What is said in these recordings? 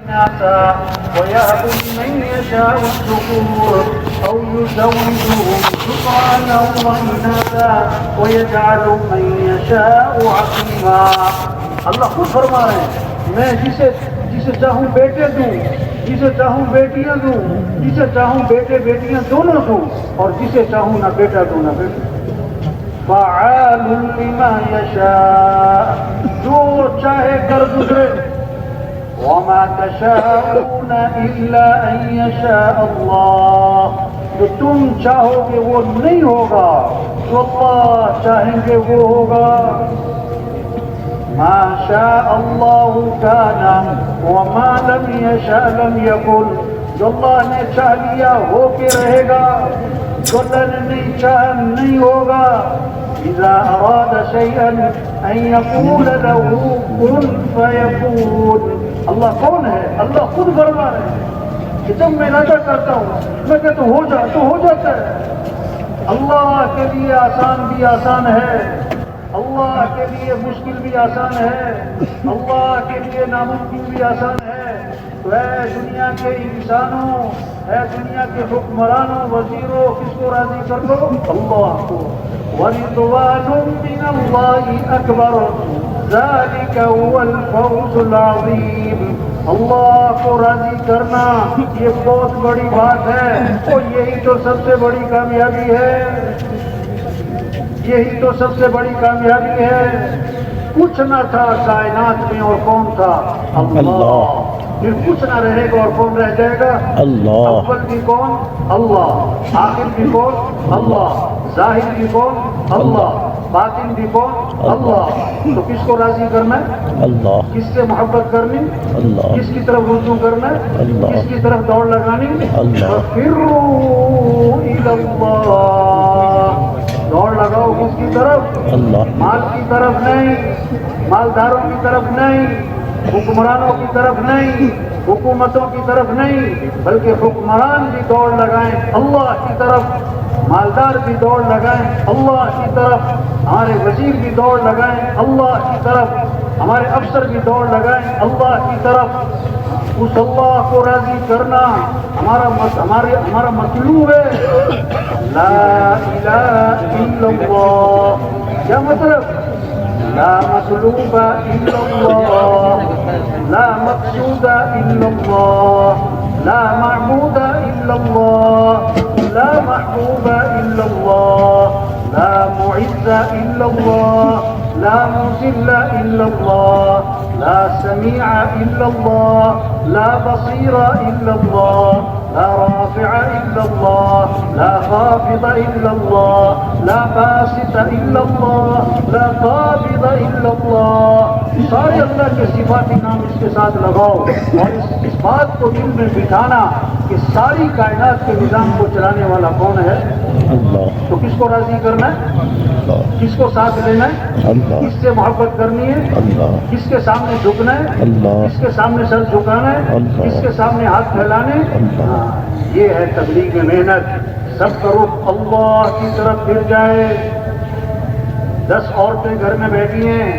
ويهب من يشاء الذكور أو يزوجهم ذكرانا وإناثا ويجعل من يشاء عقيما. اللہ خود فرما رہے ہیں میں جسے چاہوں بیٹے دوں، جسے چاہوں بیٹیاں دوں، جسے چاہوں بیٹے بیٹیاں دونوں دوں، اور جسے چاہوں نہ بیٹا دوں نہ بیٹا. فعال لما یشاء، جو چاہے کر گزرے. وما تشاءون الا ان يشاء اللہ، جو تم چاہو گے وہ نہیں ہوگا، جو اللہ چاہیں گے وہ ہوگا. ما شاء اللہ کان وما لم یشاء لم یکن، جو اللہ نے چاہ لیا ہو کے رہے گا، جو اللہ نے نہیں چاہا نہیں ہوگا. اذا اراد شيئا ان يقول له كن فيكون. اللہ کون ہے؟ اللہ خود فرما رہے ہیں کہ جب میں ارادہ کرتا ہوں میں کہتا ہوں ہو جا تو ہو جاتا ہے. اللہ کے لیے آسان بھی آسان ہے، اللہ کے لیے مشکل بھی آسان ہے، اللہ کے لیے ناممکن بھی آسان ہے. تو اے دنیا کے انسانوں، اے دنیا کے حکمرانوں، وزیروں، کس کو راضی کر دو؟ اللہ کو. وَرِضْوَانٌ مِّنَ اللَّهِ أَكْبَرُ ذَلِكَ هُوَ الْفَوْزُ الْعَظِيمُ. اللہ کو راضی کرنا یہ بہت بڑی بات ہے، اور یہی تو سب سے بڑی کامیابی ہے، یہی تو سب سے بڑی کامیابی ہے. کچھ نہ تھا کائنات میں اور کون تھا؟ اللہ. پھر کچھ نہ رہے گا اور کون رہ جائے گا؟ اللہ. اول بھی کون؟ اللہ. آخر بھی کون؟ اللہ. ظاہر بھی کون؟ اللہ. باطن بھی کون؟ اللہ. تو کس کو راضی کرنا ہے؟ اللہ. کس سے محبت کرنی؟ اللہ. کس کی طرف رجوع کرنا ہے؟ اللہ. کس کی طرف دوڑ لگانی؟ اللہ. فِرُّوا إِلَى اللَّهِ. دوڑ لگاؤ کس کی طرف؟ اللہ. مال کی طرف نہیں، مالداروں کی طرف نہیں، حکمرانوں کی طرف نہیں، حکومتوں کی طرف نہیں، بلکہ حکمران بھی دوڑ لگائیں اللہ کی طرف، مالدار بھی دوڑ لگائیں اللہ کی طرف، ہمارے وزیر بھی دوڑ لگائیں اللہ کی طرف، ہمارے افسر بھی دوڑ لگائیں اللہ کی طرف. اس اللہ کو راضی کرنا ہمارا مطلوب ہے. لا الہ الا اللہ. کیا مطلب؟ لا مطلوب الا اللہ، لا مقصود الا اللہ، لا معبود الا اللہ، لا محبوب الا اللہ، لا معز الا اللہ، لا مذل الا اللہ، لا سميع الا اللہ، لا بصير الا اللہ، لا رافع الا اللہ، لا خافض الا اللہ، لا باسط الا اللہ، لا قابض الا اللہ. سارے اللہ کے صفاتی نام اس کے ساتھ لگاؤ اور اس بات کو دل میں بٹھانا کہ ساری کائنات کے نظام کو چلانے والا کون ہے؟ اللہ. تو کس کو راضی کرنا ہے؟ اللہ. کس کو ساتھ لینا ہے؟ اللہ. کس سے محبت کرنی ہے؟ اللہ. کس کے سامنے جھکنا ہے؟ اللہ. کس کے سامنے سر جھکانا ہے؟ اللہ. کس کے سامنے ہاتھ پھیلانے؟ اللہ. یہ ہے تبلیغ محنت. سب کا رخ اللہ کی طرف پھر جائے. 10 عورتیں گھر میں بیٹھی ہیں،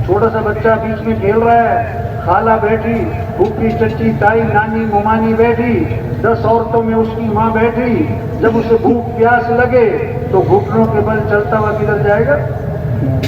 چھوٹا سا بچہ بیچ میں کھیل رہا ہے، خالہ بیٹھی، پھوپھی چچی تائی نانی ممانی بیٹھی، 10 عورتوں میں اس کی ماں بیٹھی. جب اسے بھوک پیاس لگے تو گھٹنوں کے بل چلتا ہوا کدھر جائے گا؟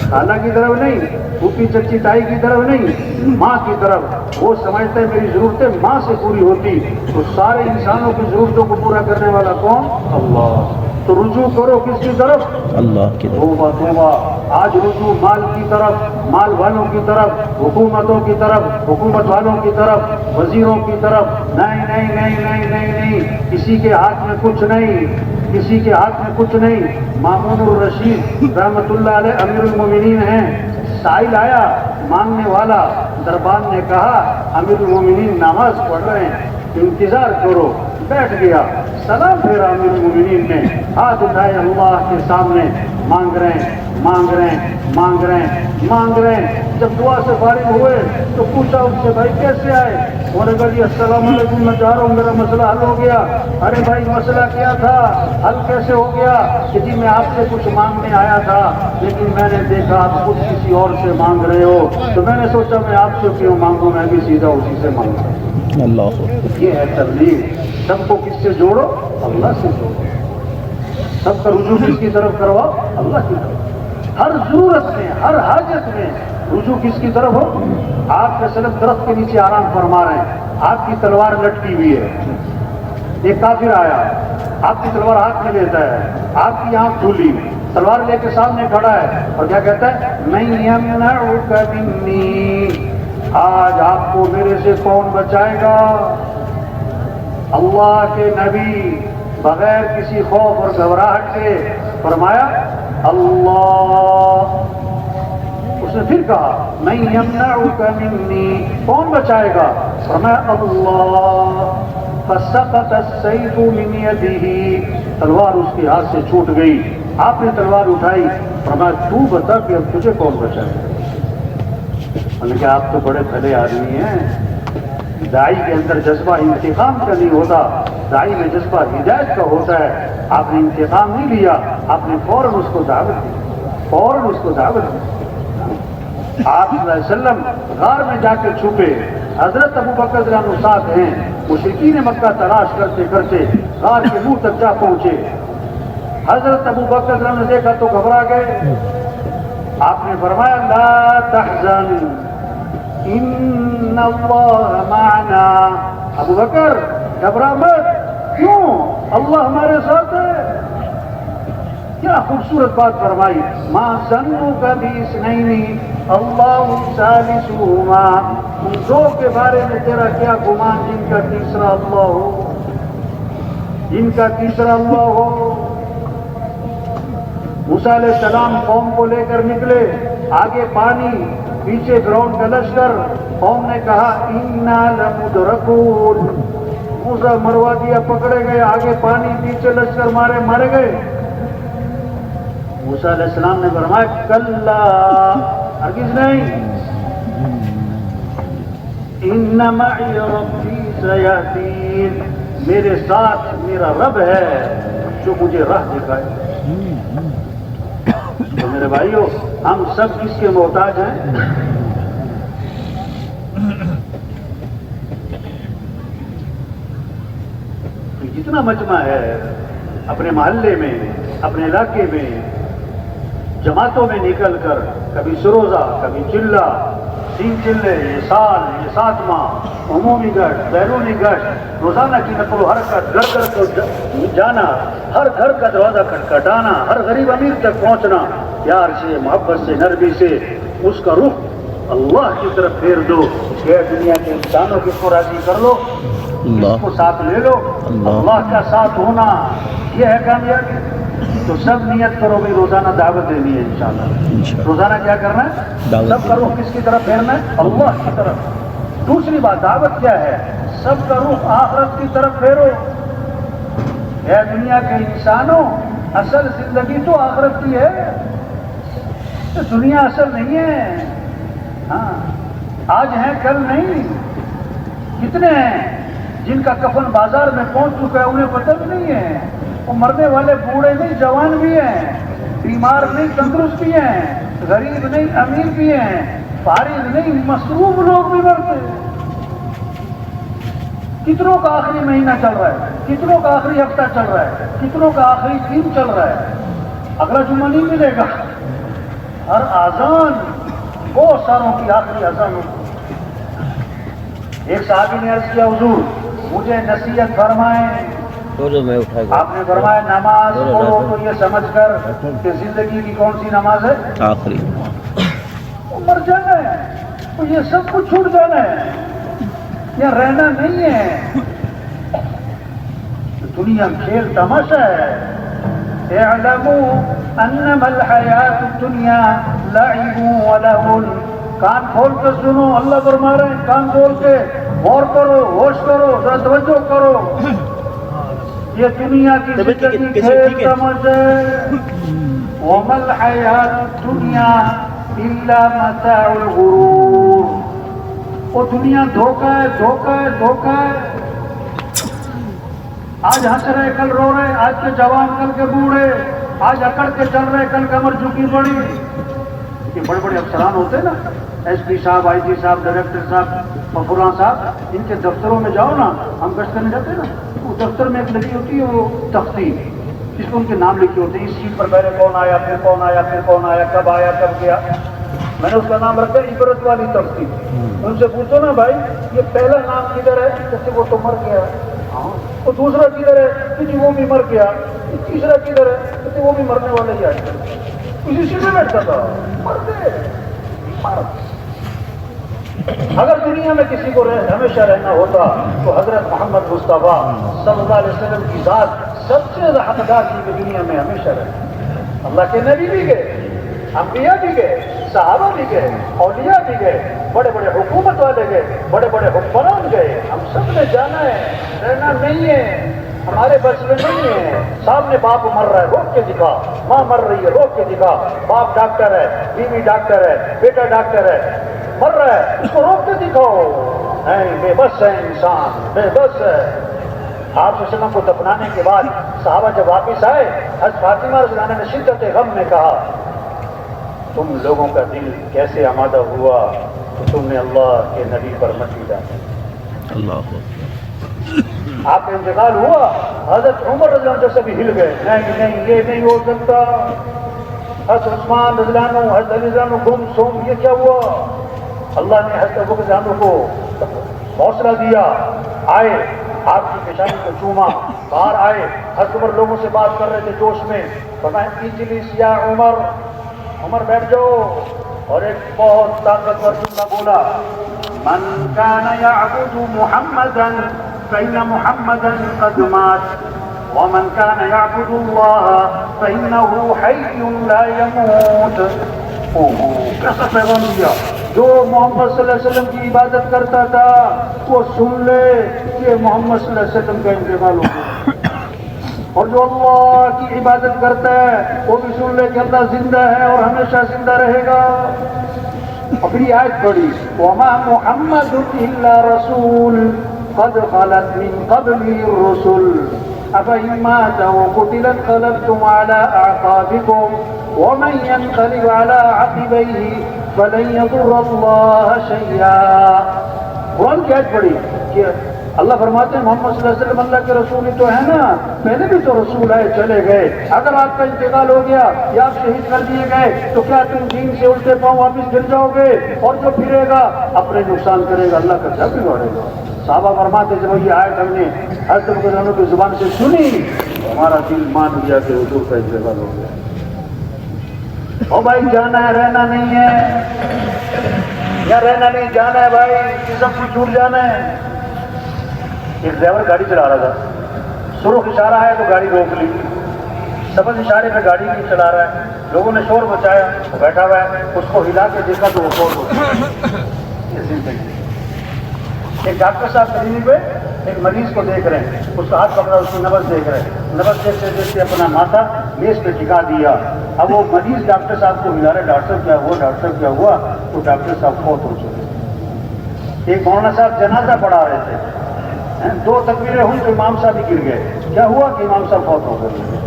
خالہ کی طرف نہیں، پھوپھی چچی تائی کی طرف نہیں، ماں کی طرف. وہ سمجھتا ہے میری ضرورتیں ماں سے پوری ہوتی. تو سارے انسانوں کی ضرورتوں کو پورا کرنے والا کون؟ اللہ. تو رجوع کرو کس کی طرف؟ اللہ کی طرف. توبہ. آج رجوع مال کی طرف، مال والوں کی طرف، حکومتوں کی طرف، حکومت والوں کی طرف، وزیروں کی طرف. نہیں نہیں نہیں نہیں نہیں نہیں، کسی کے ہاتھ میں کچھ نہیں، کسی کے ہاتھ میں کچھ نہیں. مامون الرشید رحمۃ اللہ علیہ امیر المومنین ہیں. سائل آیا مانگنے والا، دربان نے کہا امیر المومنین نماز پڑھ رہے ہیں، انتظار کرو. بیٹھ گیا. سلام پھیرا امیر المومنین نے, ہاتھ اٹھائے اللہ کے سامنے, مانگ رہے ہیں مانگ رہے ہیں مانگ رہے ہیں مانگ رہے ہیں. جب دعا سے فارغ ہوئے تو پوچھا ان سے, بھائی کیسے آئے؟ انہوں نے کہا جی السلام علیکم, میں جا رہا ہوں, میرا مسئلہ حل ہو گیا. ارے بھائی مسئلہ کیا تھا, حل کیسے ہو گیا؟ کہ جی میں آپ سے کچھ مانگنے آیا تھا, لیکن میں نے دیکھا آپ خود کسی اور سے مانگ رہے ہو, تو میں نے سوچا میں آپ سے کیوں مانگوں, میں بھی سیدھا اسی سے مانگوں. اللہ یہ ہے تبلیغ. سب کو کس سے جوڑو؟ اللہ سے جوڑو. سب کا رجوع کس کی طرف کرواؤ؟ اللہ کی طرف. ہر ضرورت میں, ہر حاجت میں رجوع کس کی طرف ہو؟ آپ کے سلف درخت کے نیچے آرام فرما رہے ہیں, آپ کی تلوار لٹکی ہوئی ہے. ایک کافر آیا, آپ کی تلوار ہاتھ میں لیتا ہے, آپ کی آنکھ کھلی, تلوار لے کے سامنے کھڑا ہے, اور کیا کہتا ہے؟ من یمنعک منی, آج آپ کو میرے سے کون بچائے گا؟ اللہ کے نبی بغیر کسی خوف اور گھبراہٹ کے فرمایا اللہ. اس نے پھر کہا من یمنعک منی, کون بچائے گا؟ فرمایا اللہ. فسقط السیف من یدہ, تلوار اس کے ہاتھ سے چھوٹ گئی. آپ نے تلوار اٹھائی, فرمایا تو بتا کہ اب تجھے کون بچائے گا؟ انہوں نے کہا آپ تو بڑے بھلے آدمی ہیں. داعی کے اندر جذبہ انتقام کا نہیں ہوتا, داعی میں جذبہ ہدایت کا ہوتا ہے. آپ نے انتقام نہیں لیا, آپ نے فوراً اس کو دعوت دی, فوراً اس کو دعوت دی. آپ صلی اللہ علیہ وسلم غار میں جا کے چھپے, حضرت ابو بکر رضی اللہ عنہ ساتھ ہیں. مشرکین مکہ تلاش کرتے کرتے غار کے منہ تک جا پہنچے. حضرت ابو بکر رضی اللہ عنہ نے دیکھا تو گھبرا گئے. آپ نے فرمایا لا تحزن ان اللہ معنا. ابو بکر گھبرا مت, کیوں؟ اللہ ہمارے ساتھ ہے. کیا خوبصورت بات فرمائی. ما ظنک باثنین اللہ ثالثہما, ان دو کے بارے میں تیرا کیا گمان جن کا تیسرا اللہ ہو, جن کا تیسرا اللہ ہو. موسیٰ علیہ السلام قوم کو لے کر نکلے, آگے پانی, پیچھے گراؤنڈ کا لشکر. قوم نے کہا انا لمدرکون, موسیٰ مروا دیا, پکڑے گئے. آگے پانی, پیچھے لشکر, مارے مارے گئے. موسیٰ علیہ السلام نے فرمایا کلا, ہرگز نہیں, ان معی ربی سیہدین, میرے ساتھ میرا رب ہے جو مجھے راہ دکھائے. تو میرے بھائیو, ہم سب کس کے محتاج ہیں؟ جتنا مجمع ہے اپنے محلے میں, اپنے علاقے میں, جماعتوں میں نکل کر, کبھی سروزہ, کبھی چلہ, 3 چلے, یہ سال, یہ 7 ماہ, عمومی گشت, بیرونی گشت, روزانہ کی نقل و حرکت, گھر گھر کو جانا, ہر گھر کا دروازہ کھٹکھٹانا, ہر غریب امیر تک پہنچنا, پیار سے, محبت سے, نرمی سے اس کا رخ اللہ کی طرف پھیر دو. کہ دنیا کے انسانوں کی کو راضی کر لو, اس کو ساتھ لے لو. اللہ کا ساتھ ہونا یہ ہے کامیابی. تو سب نیت کرو بھی روزانہ دعوت دینی ہے انشاءاللہ. روزانہ کیا کرنا ہے؟ سب کا رخ کس کی طرف پھیرنا ہے؟ اللہ کی طرف. دوسری بات, دعوت کیا ہے؟ سب کا رخ آخرت کی طرف پھیرو. اے دنیا کے انسانوں, اصل زندگی تو آخرت کی ہے, دنیا اصل نہیں ہے. ہاں, آج ہیں کل نہیں. کتنے ہیں جن کا کفن بازار میں پہنچ چکا ہے, انہیں پتہ بھی نہیں ہے. وہ مرنے والے بوڑھے نہیں, جوان بھی ہیں, بیمار نہیں, تندرست بھی ہیں, غریب نہیں, امیر بھی ہیں, فارغ نہیں, مصروف لوگ بھی مرتے ہیں. کتنوں کا آخری مہینہ چل رہا ہے, کتنوں کا آخری ہفتہ چل رہا ہے, کتنوں کا آخری دن چل رہا ہے. اگلا جمعہ نہیں ملے گا. ہر اذان, بہت ساروں کی آخری اذان ہوتی. ایک صحابی نے عرض کیا حضور مجھے نصیحت فرمائیں. آپ نے فرمایا نماز پڑھو تو یہ سمجھ کر کہ زندگی کی کون سی نماز ہے؟ آخری. مر جانا ہے تو یہ سب کچھ چھوٹ جانا ہے, یہ رہنا نہیں ہے. دنیا کھیل تماشا ہے. اعلموا انما الحیات الدنیا لعب ولہو. کان کھول کے سنو, اللہ فرما رہے ہیں کان کھول کے غور کرو, ہوش کرو, ذرا توجہ کرو. یہ دنیا کی زندگی کھیل سمجھے وَمَا الْحَيَاةُ الدُّنْيَا إِلَّا مَتَاعُ الْغُرُورِ. وہ دنیا دھوکہ ہے، دھوکہ ہے، دھوکہ ہے. آج ہنس رہے کل رو رہے، آج کے جوان کل کے بوڑھے، آج اکڑ کے چل رہے کل کمر جھکی پڑی. یہ بڑے بڑے افسران ہوتے ہیں نا، ایس پی صاحب، آئی جی صاحب، ڈائریکٹر صاحب، فلاں صاحب، ان کے دفتروں میں جاؤ نا، ہم گشت کرنے جاتے ہیں نا، وہ دفتر میں ایک لگی ہوتی ہے وہ تختی، جس کو ان کے نام لکھے ہوتے ہیں، اس سیٹ پر پہلے کون آیا، پھر کون آیا، پھر کون آیا، کب آیا، کب گیا. میں نے اس کا نام رکھا عبرت والی تختی. ان سے پوچھو نا بھائی یہ پہلا نام کدھر ہے؟ جیسے وہ تو مر گیا. وہ دوسرا کدھر ہے؟ کسی وہ بھی مر گیا. تیسرا کدھر ہے؟ کسی وہ بھی مرنے والے ہی آئے. کسی سے میں بیٹھتا تھا مر گئے. اگر دنیا میں کسی کو ہمیشہ رہنا ہوتا تو حضرت محمد مصطفیٰ صلی اللہ علیہ وسلم کی ذات سب سے حقدار تھی کہ دنیا میں ہمیشہ رہے. اللہ کے نبی بھی گئے، انبیاء بھی گئے، صحابہ بھی گئے، اولیاء بھی گئے، بڑے بڑے حکومت والے گئے، بڑے بڑے حکمران گئے. ہم سب نے جانا ہے، رہنا نہیں ہے، ہمارے بس میں نہیں ہے. سامنے باپ مر رہا ہے، روک کے دکھا. ماں مر رہی ہے، روک کے دکھا. باپ ڈاکٹر ہے، بیوی ڈاکٹر ہے، بیٹا ڈاکٹر ہے، مر رہا ہے، اس کو روک کے دکھاؤ. بے بس ہے انسان، بے بس ہے. آپ صلی اللہ علیہ وسلم کو دفنانے کے بعد صحابہ جب واپس آئے، حضرت فاطمہ رضی اللہ عنہا نے شدت غم میں کہا تم لوگوں کا دل کیسے آمادہ ہوا کہ تم نے اللہ کے نبی پر مٹی ڈالی. اللہ آپ کا انتقال ہوا، حضرت عمر رضی اللہ عنہ سے بھی ہل گئے. نہیں یہ نہیں ہو سکتا. حضرت عثمان رضی اللہ عنہ، حضرت علی رضی اللہ عنہ گم سوم، یہ کیا ہوا؟ اللہ نے حضرت ابو بکر رضی اللہ عنہ کو حوصلہ دیا. آئے، آپ کی پیشانی کو چوما، باہر آئے. حضرت عمر لوگوں سے بات کر رہے تھے جوش میں. فرمایا اجلس یا عمر، عمر بیٹھ جاؤ. اور ایک بہت طاقتور جملہ بولا، من كان يعبد محمدا فإن محمدا قد مات ومن كان يعبد الله فإنه حي لا يموت. کیسا پیغام دیا. جو محمد صلی اللہ علیہ وسلم کی عبادت کرتا تھا وہ سن لے کہ محمد صلی اللہ علیہ وسلم کا انتقال ہو گیا، اور جو اللہ کی عبادت کرتا ہے وہ بھی سن لے کہ اللہ زندہ ہے اور ہمیشہ زندہ رہے گا. اپنی آیت پڑھی وَمَا مُحَمَّدٌ إِلَّا رَسُولٌ قَدْ خَلَتْ مِن قَبْلِهِ الرُّسُلُ أَفَإِن مَاتَ وَقُتِلَ انقلبتم عَلَى أَعْقَابِكُمْ وَمَن يَنقلب عَلَى عَقِبَيْهِ فَلَن يَضُرَّ اللَّهَ شَيْئًا. قرآن کی آیت پڑھی کہ اللہ فرماتے ہیں محمد صلی اللہ علیہ وسلم اللہ کے رسول ہی تو ہے نا، پہلے بھی تو رسول آئے چلے گئے. اگر آپ کا انتقال ہو گیا یا آپ شہید کر دیے گئے تو کیا تم دین سے الٹے پاؤں واپس گر جاؤ گے؟ اور جو پھرے گا اپنے نقصان کرے گا، اللہ کا جب بگاڑے گا. صحابہ فرماتے جب یہ آیت ہم نے حضرت ابو بکر کی زبان سے سنی ہمارا دل مان گیا کہ حضور کا انتقال ہو گیا. او بھائی جانا ہے، رہنا نہیں ہے. یا رہنا نہیں، جانا ہے بھائی، سب کچھ چھوٹ جانا ہے. ایک ڈرائیور گاڑی چلا رہا تھا، سرخ اشارہ ہے تو گاڑی روک لی. سبز اشارے پہ گاڑی نہیں چلا رہا ہے. لوگوں نے شور مچایا، وہ بیٹھا ہوا ہے، اس کو ہلا کے دیکھا تو وہ فوت ہو گیا. یہ زندگی. ایک ڈاکٹر صاحب کلینک پہ ایک مریض کو دیکھ رہے ہیں، اس کا ہاتھ پکڑا، اس کی نبض دیکھ رہے ہیں. نبض دیکھتے دیکھتے اپنا ماتھا میز پہ ٹکا دیا. اب وہ مریض ڈاکٹر صاحب کو ہلا رہے، ڈاکٹر صاحب کیا ہوا، ڈاکٹر صاحب کیا ہوا؟ تو ڈاکٹر صاحب فوت ہو چکے. ایک مولانا صاحب جنازہ پڑھا رہے تھے، 2 تکبیریں ہوئی تو امام صاحب ہی گر گئے. کیا ہوا کہ امام صاحب فوت ہو گئے.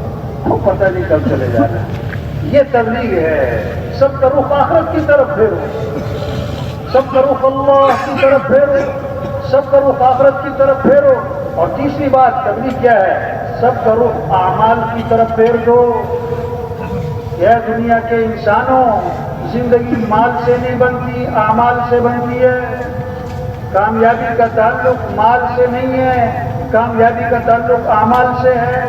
وہ پتہ نہیں کب چلے جا رہے ہیں. یہ تبلیغ ہے. سب کا رخ آخرت کی طرف پھیرو، سب کا رخ اللہ کی طرف پھیرو، سب کا رخ آخرت کی طرف پھیرو. اور تیسری بات تبلیغ کیا ہے؟ سب کا رخ اعمال کی طرف پھیر دو. یہ دنیا کے انسانوں، زندگی مال سے نہیں بنتی، اعمال سے بنتی ہے. کامیابی کا تعلق مال سے نہیں ہے، کامیابی کا تعلق اعمال سے ہے.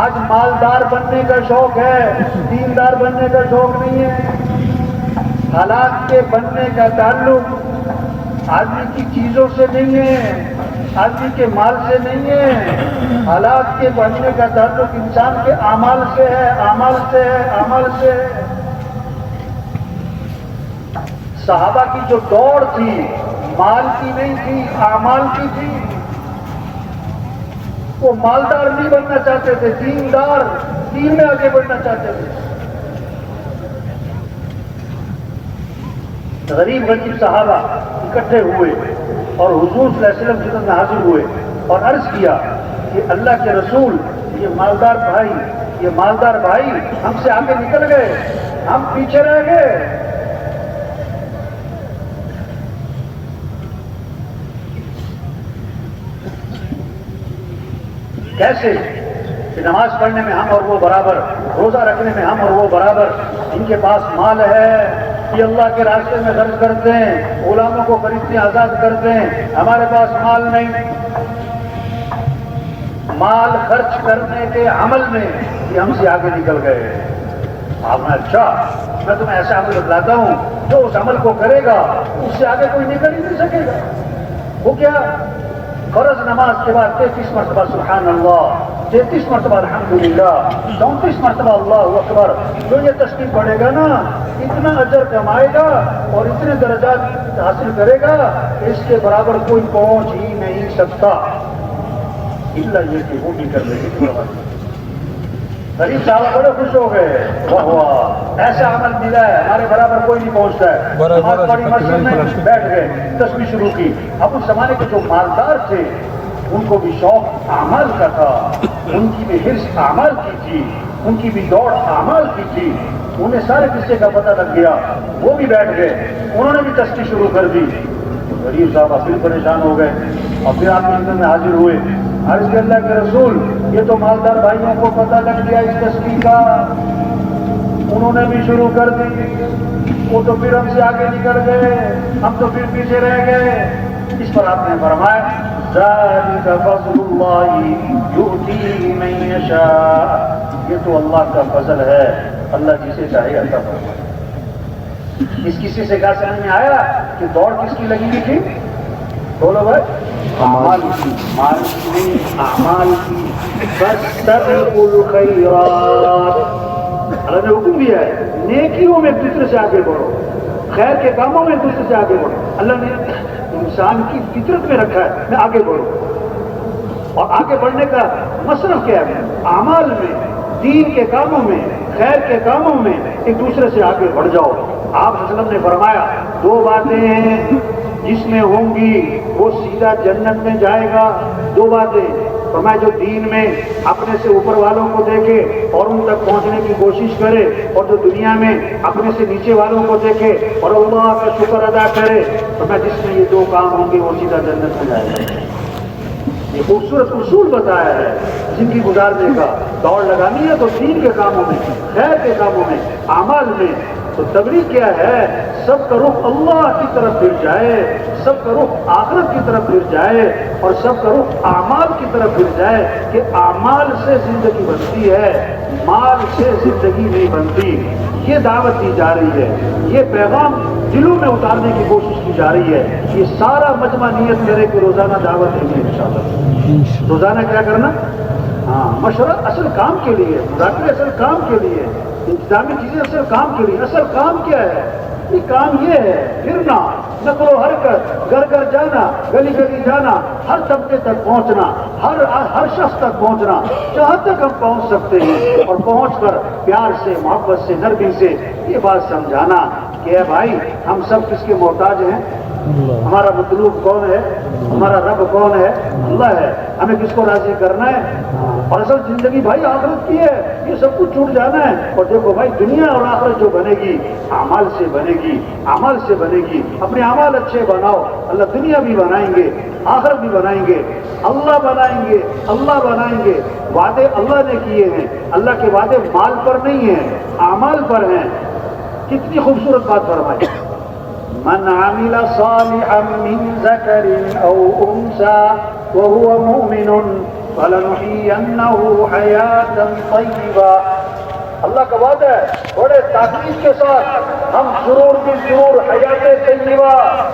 آج مالدار بننے کا شوق ہے، دیندار بننے کا شوق نہیں ہے. حالات کے بننے کا تعلق آدمی کی چیزوں سے نہیں ہے، آدمی کے مال سے نہیں ہے. حالات کے بننے کا تعلق انسان کے اعمال سے ہے، اعمال سے ہے، اعمال سے ہے. صحابہ کی جو دوڑ تھی مال کی نہیں تھی، اعمال کی تھی. وہ مالدار نہیں بننا چاہتے تھے، دیندار، دین میں آگے بڑھنا چاہتے تھے۔ غریب صحابہ اکٹھے ہوئے اور حضور صلی اللہ علیہ وسلم کی خدمت میں حاضر ہوئے اور عرض کیا کہ اللہ کے رسول، یہ مالدار بھائی ہم سے آگے نکل گئے، ہم پیچھے رہ گئے۔ کیسے کہ نماز پڑھنے میں ہم اور وہ برابر، روزہ رکھنے میں ہم اور وہ برابر، ان کے پاس مال ہے، یہ اللہ کے راستے میں خرچ کرتے ہیں، غلاموں کو خریدتے ہیں، آزاد کرتے ہیں، ہمارے پاس مال نہیں۔ مال خرچ کرنے کے عمل میں یہ ہم سے آگے نکل گئے۔ آپ نے اچھا، میں تمہیں ایسا عمل بتلاتا ہوں جو اس عمل کو کرے گا اس سے آگے کوئی نکل ہی نہیں سکے گا۔ وہ کیا؟ فرض نماز کے بعد 33 مرتبہ سبحان اللہ، 33 مرتبہ الحمدللہ، 34 مرتبہ اللہ اکبر۔ جو یہ تسبیح پڑھے گا نا، اتنا اجر کمائے گا اور اتنے درجات حاصل کرے گا کہ اس کے برابر کوئی پہنچ ہی نہیں سکتا، الا یہ کہ وہ بھی کر لے گی۔ غریب صاحب بڑے خوش ہو گئے، واہ واہ، ایسا عمل ملا ہے، ہمارے برابر کوئی نہیں پہنچتا ہے۔ نماز پڑھی، مسجد میں بیٹھ گئے، تسبیح شروع کی۔ اب اس زمانے کے جو مالدار تھے ان کو بھی شوق اعمال کا تھا، ان کی بھی حرص اعمال کی تھی، ان کی بھی دوڑ اعمال کی تھی، انہیں سارے قصے کا پتہ لگ گیا، وہ بھی بیٹھ گئے، انہوں نے بھی تسبیح شروع کر دی۔ غریب صاحب پھر پریشان ہو گئے اور پھر آپ کی خدمت میں حاضر ہوئے، عرض کہ اللہ کے رسول، یہ تو مالدار بھائیوں کو پتہ لگ گیا اس تسبیح کا، انہوں نے بھی شروع کر دی، وہ تو پھر ہم سے آگے نکل گئے، ہم تو پھر پیچھے رہ گئے۔ اس پر آپ نے فرمایا ذالک فضل اللہ یؤتیہ من یشاء، یہ تو اللہ کا فضل ہے، اللہ جسے چاہے عطا فرمائے۔ اس کسی سے کیا سمجھ میں آیا کہ دوڑ کس کی لگی ہوئی تھی؟ بولو بھائی، اعمال کی، مال کی، اعمال کی۔ فاستبقوا الخیرات، اللہ نے حکم دیا ہے نیکیوں میں ایک دوسرے سے آگے بڑھو، خیر کے کاموں میں ایک دوسرے سے آگے بڑھو۔ اللہ نے انسان کی فطرت میں رکھا ہے میں آگے بڑھوں، اور آگے بڑھنے کا مصرف کیا ہے؟ اعمال میں، دین کے کاموں میں، خیر کے کاموں میں ایک دوسرے سے آگے بڑھ جاؤ۔ آپ صلی اللہ علیہ وسلم نے فرمایا دو باتیں ہیں جس میں ہوں گی وہ سیدھا جنت میں جائے گا، دو باتیں فرمایا، جو دین میں اپنے سے اوپر والوں کو دیکھے اور ان تک پہنچنے کی کوشش کرے، اور جو دنیا میں اپنے سے نیچے والوں کو دیکھے اور اللہ کا شکر ادا کرے، فرمایا جس میں یہ دو کام ہوں گے وہ سیدھا جنت میں جائے گا۔ یہ خوبصورت اصول بتایا ہے زندگی گزارنے کا۔ دوڑ لگانی ہے تو دین کے کاموں میں، خیر کے کاموں میں، اعمال میں۔ تو تبلیغ کیا ہے؟ سب کا رخ اللہ کی طرف پھر جائے، سب کا رخ آخرت کی طرف پھر جائے، اور سب کا رخ اعمال کی طرف پھر جائے کہ اعمال سے زندگی بنتی ہے، مال سے زندگی نہیں بنتی۔ یہ دعوت دی جا رہی ہے، یہ پیغام دلوں میں اتارنے کی کوشش کی جا رہی ہے۔ یہ سارا مجمع نیت کرے کہ روزانہ دعوت دیں گے انشاءاللہ۔ روزانہ کیا کرنا؟ ہاں، مشورہ اصل کام کے لیے، مذاکرے اصل کام کے لیے، انتظامی چیزیں اصل کام کے لیے۔ اصل کام کیا ہے؟ یہ کام یہ ہے پھرنا، نقل و حرکت، گھر گھر جانا، گلی گلی جانا، ہر طبقے تک پہنچنا، ہر شخص تک پہنچنا، جہاں تک ہم پہنچ سکتے ہیں، اور پہنچ کر پیار سے، محبت سے، نرمی سے یہ بات سمجھانا کہ اے بھائی ہم سب کس کے محتاج ہیں؟ ہمارا مطلوب کون ہے؟ ہمارا رب کون ہے؟ اللہ ہے۔ ہمیں کس کو راضی کرنا ہے؟ اور اصل زندگی بھائی آخرت کی ہے، یہ سب کچھ چھوٹ جانا ہے۔ اور دیکھو بھائی، دنیا اور آخرت جو بنے گی اعمال سے بنے گی، اعمال سے بنے گی۔ اپنے اعمال اچھے بناؤ، اللہ دنیا بھی بنائیں گے، آخرت بھی بنائیں گے، اللہ بنائیں گے، اللہ بنائیں گے۔ وعدے اللہ نے کیے ہیں، اللہ کے وعدے مال پر نہیں ہیں، اعمال پر ہیں۔ کتنی خوبصورت بات فرمائی، من عمل صالحا من ذکر او انثى وهو مؤمن فلنحيينه حیاة طیبہ۔ اللہ کا وعدہ ہے بڑے تاکید کے ساتھ، ہم ضرور بھی ضرور حیات طیبہ،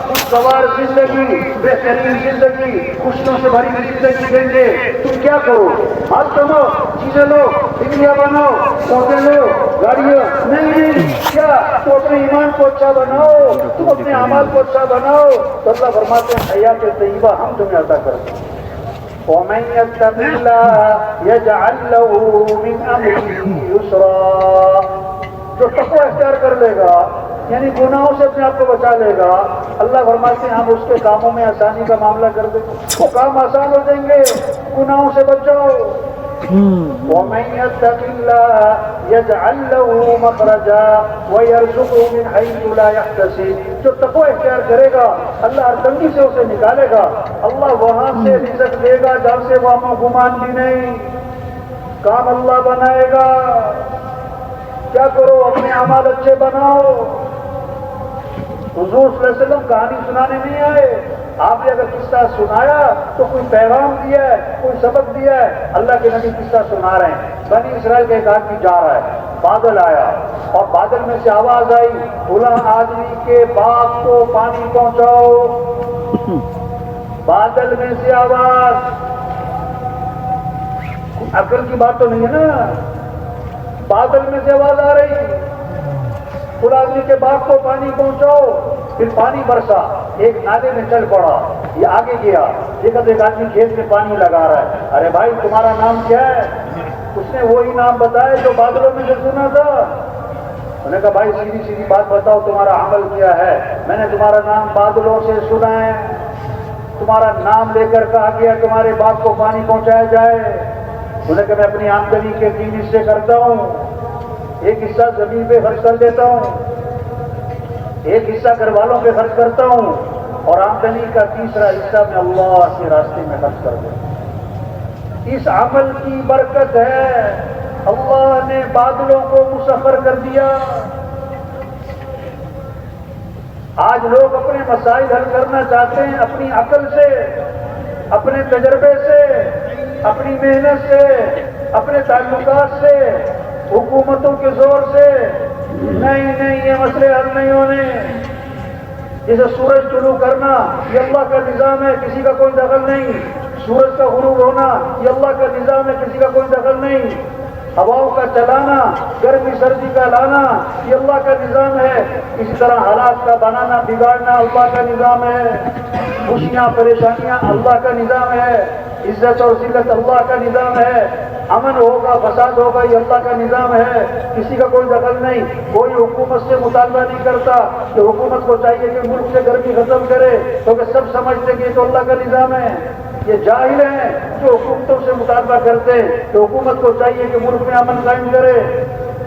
خوشگوار زندگی، بہترین زندگی، خوشیوں سے بھری ہوئی زندگی دیں گے۔ تم کیا کرو؟ مال کماؤ، چیزیں لو، ڈگریاں بناؤ، پودے لو، گاڑیاں نہیں، کیا تو اپنے ایمان کو اچھا بناؤ، تم اپنے اعمال کو اچھا بناؤ، تو اللہ فرماتے ہیں حیات طیبہ ہم تمہیں عطا کریں گے۔ ومن يتق الله يجعل له من امره يسرا. جو تقوی اختیار کر لے گا یعنی گناہوں سے اپنے آپ کو بچا لے گا, اللہ فرماتے ہیں ہم اس کے کاموں میں آسانی کا معاملہ کر دیں گے, وہ کام آسان ہو جائیں گے, گناہوں سے بچ جاؤ. ومن يتق الله يجعل له مخرجا ويرزقه من حيث لا يحتسب. جو تقوی اختیار کرے گا اللہ ہر تنگی سے اسے نکالے گا, اللہ وہاں سے رزق دے گا جہاں سے وہاں گمان بھی نہیں, کام اللہ بنائے گا. کیا کرو, اپنے اعمال اچھے بناؤ. حضور صلی اللہ علیہ وسلم کہانی سنانے نہیں آئے, آپ نے اگر قصہ سنایا تو کوئی پیغام دیا ہے, کوئی سبق دیا ہے. اللہ کے نبی قصہ سنا رہے ہیں, بنی اسرائیل کا ایک آدمی جا رہا ہے, بادل آیا اور بادل میں سے آواز آئی فلاں آدمی کے باغ کو پانی پہنچاؤ. بادل میں سے آواز, عقل کی بات تو نہیں ہے نا, بادل میں سے آواز آ رہی, فلاں آدمی کے باغ کو پانی پہنچاؤ. پھر پانی برسا, ایک نالے میں چل پڑا, یہ آگے گیا, دیکھا ایک آدمی کھیت میں پانی لگا رہا ہے. ارے بھائی تمہارا نام کیا ہے؟ اس نے وہی نام بتایا جو بادلوں میں سے سنا تھا. انہوں نے کہا بھائی سیدھی سیدھی بات بتاؤ, تمہارا عمل کیا ہے؟ میں نے تمہارا نام بادلوں سے سنا ہے, تمہارا نام لے کر کہا گیا تمہارے باغ کو پانی پہنچایا جائے. انہوں نے کہا میں اپنی آمدنی کے 3 حصے کرتا ہوں, ایک حصہ زمین پہ خرچ کر دیتا ہوں, ایک حصہ گھر والوں پہ خرچ کرتا ہوں, اور آمدنی کا تیسرا حصہ میں اللہ کے راستے میں خرچ کر دیتا ہوں. اس عمل کی برکت ہے, اللہ نے بادلوں کو مسخر کر دیا. آج لوگ اپنے مسائل حل کرنا چاہتے ہیں اپنی عقل سے, اپنے تجربے سے, اپنی محنت سے, اپنے تعلقات سے, حکومتوں کے زور سے. نہیں, یہ مسئلے حل نہیں ہونے. جیسے سورج طلوع کرنا یہ اللہ کا نظام ہے, کسی کا کوئی دخل نہیں. سورج کا غروب ہونا یہ اللہ کا نظام ہے, کسی کا کوئی دخل نہیں. ہواؤں کا چلانا, گرمی سردی کا لانا یہ اللہ کا نظام ہے. اسی طرح حالات کا بنانا بگاڑنا اللہ کا نظام ہے. خوشیاں پریشانیاں اللہ کا نظام ہے. عزت اور ذلت اللہ کا نظام ہے. امن ہوگا فساد ہوگا یہ اللہ کا نظام ہے, کسی کا کوئی دخل نہیں. کوئی حکومت سے مطالبہ نہیں کرتا کہ حکومت کو چاہیے کہ ملک سے گرمی ختم کرے, کیونکہ سب سمجھتے کہ یہ تو اللہ کا نظام ہے. یہ جاہل ہیں جو حکومتوں سے مطالبہ کرتے کہ حکومت کو چاہیے کہ ملک میں امن قائم کرے,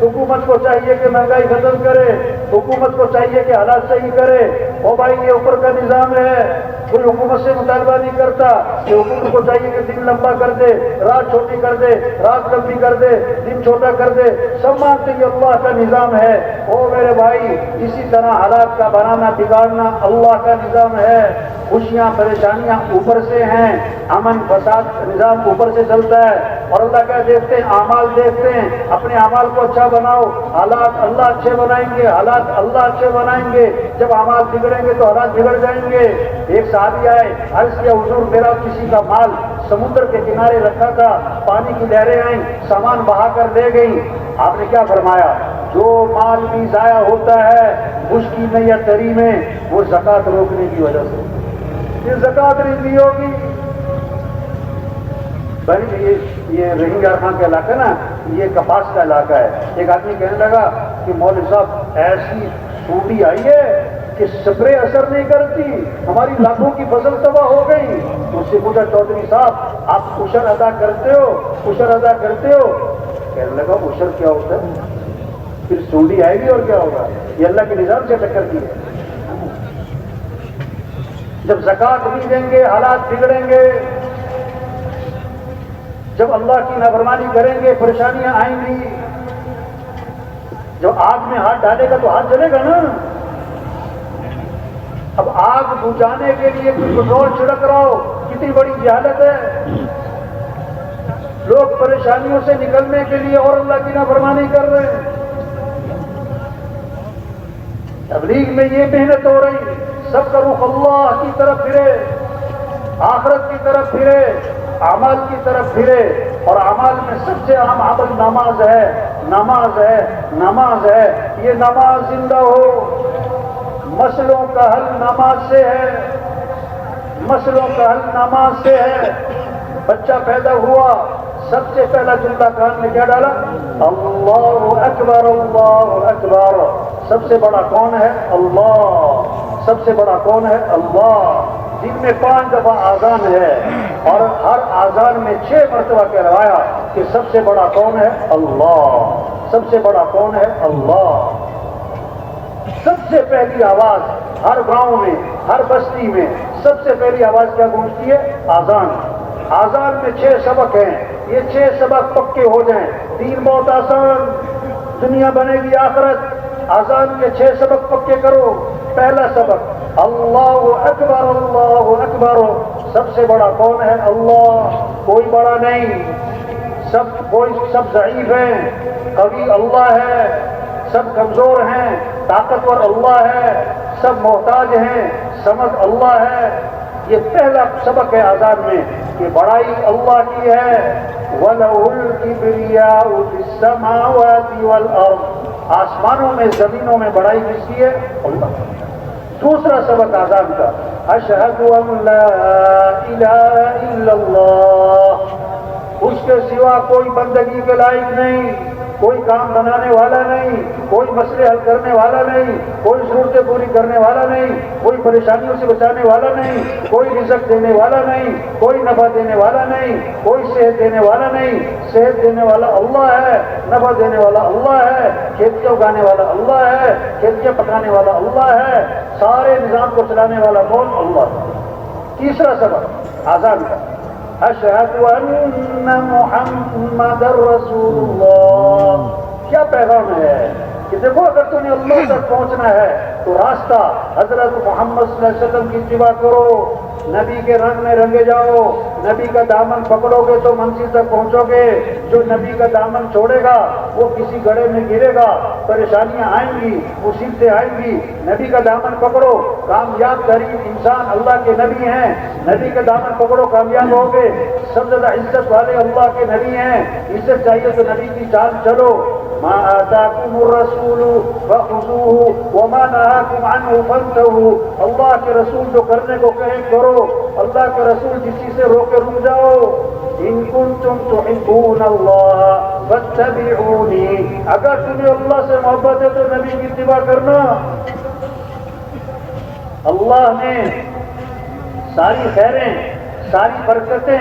حکومت کو چاہیے کہ مہنگائی ختم کرے, حکومت کو چاہیے کہ حالات صحیح کرے. او بھائی یہ اوپر کا نظام ہے, کوئی حکومت سے مطالبہ نہیں کرتا کہ حکومت کو چاہیے کہ دن لمبا کر دے, رات چھوٹی کر دے, رات لمبی کر دے, دن چھوٹا کر دے. سب مانتے یہ اللہ کا نظام ہے. او میرے بھائی, اسی طرح حالات کا بنانا بگاڑنا اللہ کا نظام ہے. خوشیاں پریشانیاں اوپر سے ہیں, امن فساد نظام اوپر سے چلتا ہے. اور اللہ کا دیکھتے ہیں, اعمال دیکھتے ہیں, اپنے اعمال کو اچھا بناؤ, حالات اللہ اچھے بنائیں گے, حالات اللہ اچھے بنائیں گے. جب اعمال بگڑیں گے تو حالات بگڑ جائیں گے. ایک صحابی آئے, عرض کیا حضور میرا کسی کا مال سمندر کے کنارے رکھا تھا, پانی کی لہریں آئیں, سامان بہا کر لے گئی. آپ نے کیا فرمایا؟ جو مال بھی ضائع ہوتا ہے خشکی میں یا تری میں وہ زکوٰۃ روکنے کی وجہ سے, یہ زکوٰۃ نہیں ہوگی. بھائی یہ رہنگار خان کا علاقہ نا, یہ کپاس کا علاقہ ہے. ایک آدمی کہنے لگا کہ مولوی صاحب ایسی سوٹی آئی ہے کہ سپرے اثر نہیں کرتی, ہماری لاکھوں کی فصل تباہ ہو گئی. اس سے پوچھا چودھری صاحب آپ عشر ادا کرتے ہو, عشر ادا کرتے ہو؟ کہنے لگا عشر کیا ہوتا ہے؟ پھر سوٹی آئے گی اور کیا ہوگا, یہ اللہ کے نظام سے ٹکر کی ہے. جب زکوٰۃ نہیں دیں گے حالات بگڑیں گے, جب اللہ کی نافرمانی کریں گے پریشانیاں آئیں گی. جب آگ میں ہاتھ ڈالے گا تو ہاتھ جلے گا نا. اب آگ بجھانے کے لیے کوئی پٹرول چھڑک رہا ہو, کتنی بڑی جہالت ہے. لوگ پریشانیوں سے نکلنے کے لیے اور اللہ کی نافرمانی کر رہے ہیں. تبلیغ میں یہ محنت ہو رہی, سب کا رخ اللہ کی طرف پھرے, آخرت کی طرف پھرے, اعمال کی طرف پھرے. اور اعمال میں سب سے اہم عمل نماز ہے, نماز ہے, نماز ہے. یہ نماز زندہ ہو. مسئلوں کا حل نماز سے ہے, مسئلوں کا حل نماز سے ہے. بچہ پیدا ہوا سب سے پہلا جملہ کان میں کیا ڈالا؟ اللہ اکبر اللہ اکبر. سب سے بڑا کون ہے؟ اللہ. سب سے بڑا کون ہے؟ اللہ. دن میں 5 دفعہ آذان ہے اور ہر آذان میں 6 مرتبہ کہلوایا کہ سب سے بڑا کون ہے؟ اللہ. سب سے بڑا کون ہے؟ اللہ. سب سے پہلی آواز ہر گاؤں میں، ہر بستی میں سب سے پہلی آواز کیا گونجتی ہے؟ آذان. آذان میں 6 سبق ہیں. یہ 6 سبق پکے ہو جائیں دین بہت آسان، دنیا بنے گی آخرت. آذان کے 6 سبق پکے کرو. پہلا سبق اللہ اکبر اللہ اکبر. سب سے بڑا کون ہے؟ اللہ. کوئی بڑا نہیں، سب ضعیف ہیں، قوی اللہ ہے. سب کمزور ہیں، طاقتور اللہ ہے. سب محتاج ہیں، سمجھ اللہ ہے. یہ پہلا سبق ہے آزاد میں کہ بڑائی اللہ کی ہے. وَلَهُ الْكِبْرِيَاءُ فِي السَّمَاوَاتِ وَالْأَرْضِ. آسمانوں میں زمینوں میں بڑائی کس کی ہے؟ اللہ. دوسرا سبق آزاد کا اشہد ان لا الہ الا اللہ. اس کے سوا کوئی بندگی کے لائق نہیں، کوئی کام بنانے والا نہیں، کوئی مسئلے حل کرنے والا نہیں، کوئی ضرورتیں پوری کرنے والا نہیں، کوئی پریشانیوں سے بچانے والا نہیں، کوئی رزق دینے والا نہیں، کوئی نفع دینے والا نہیں، کوئی صحت دینے والا نہیں. صحت دینے والا اللہ ہے، نفع دینے والا اللہ ہے، کھیتیاں اگانے والا اللہ ہے، کھیتیاں پکانے والا اللہ ہے، سارے نظام کو چلانے والا کون؟ اللہ. تیسرا سبق آزاد کا اشہد ان محمد رسول اللہ. کیا پیغام ہے کہ دیکھو اگر تمہیں اللہ تک پہنچنا ہے تو راستہ حضرت محمد صلی اللہ علیہ وسلم کی اتباع کرو. نبی کے رنگ میں رنگے جاؤ. نبی کا دامن پکڑو گے تو منزل تک پہنچو گے. جو نبی کا دامن چھوڑے گا وہ کسی گڑھے میں گرے گا. پریشانیاں آئیں گی، مصیبتیں آئیں گی. نبی کا دامن پکڑو. کامیاب ترین انسان اللہ کے نبی ہیں. نبی کا دامن پکڑو کامیاب ہوگے. سب سے زیادہ عزت والے اللہ کے نبی ہیں. عزت چاہیے تو نبی کی چال چلو. ما آتاکم الرسول فخذوه وما نهاکم عنه فانتهوا. اللہ کے رسول جو کرنے کو کہیں کرو. اللہ کے رسول جس چیز سے روکے رک جاؤ. ان کنتم تحبون اللہ فاتبعونی. اگر تمہیں اللہ سے محبت ہے تو نبی کی اتباع کرنا. اللہ نے ساری خیریں، ساری برکتیں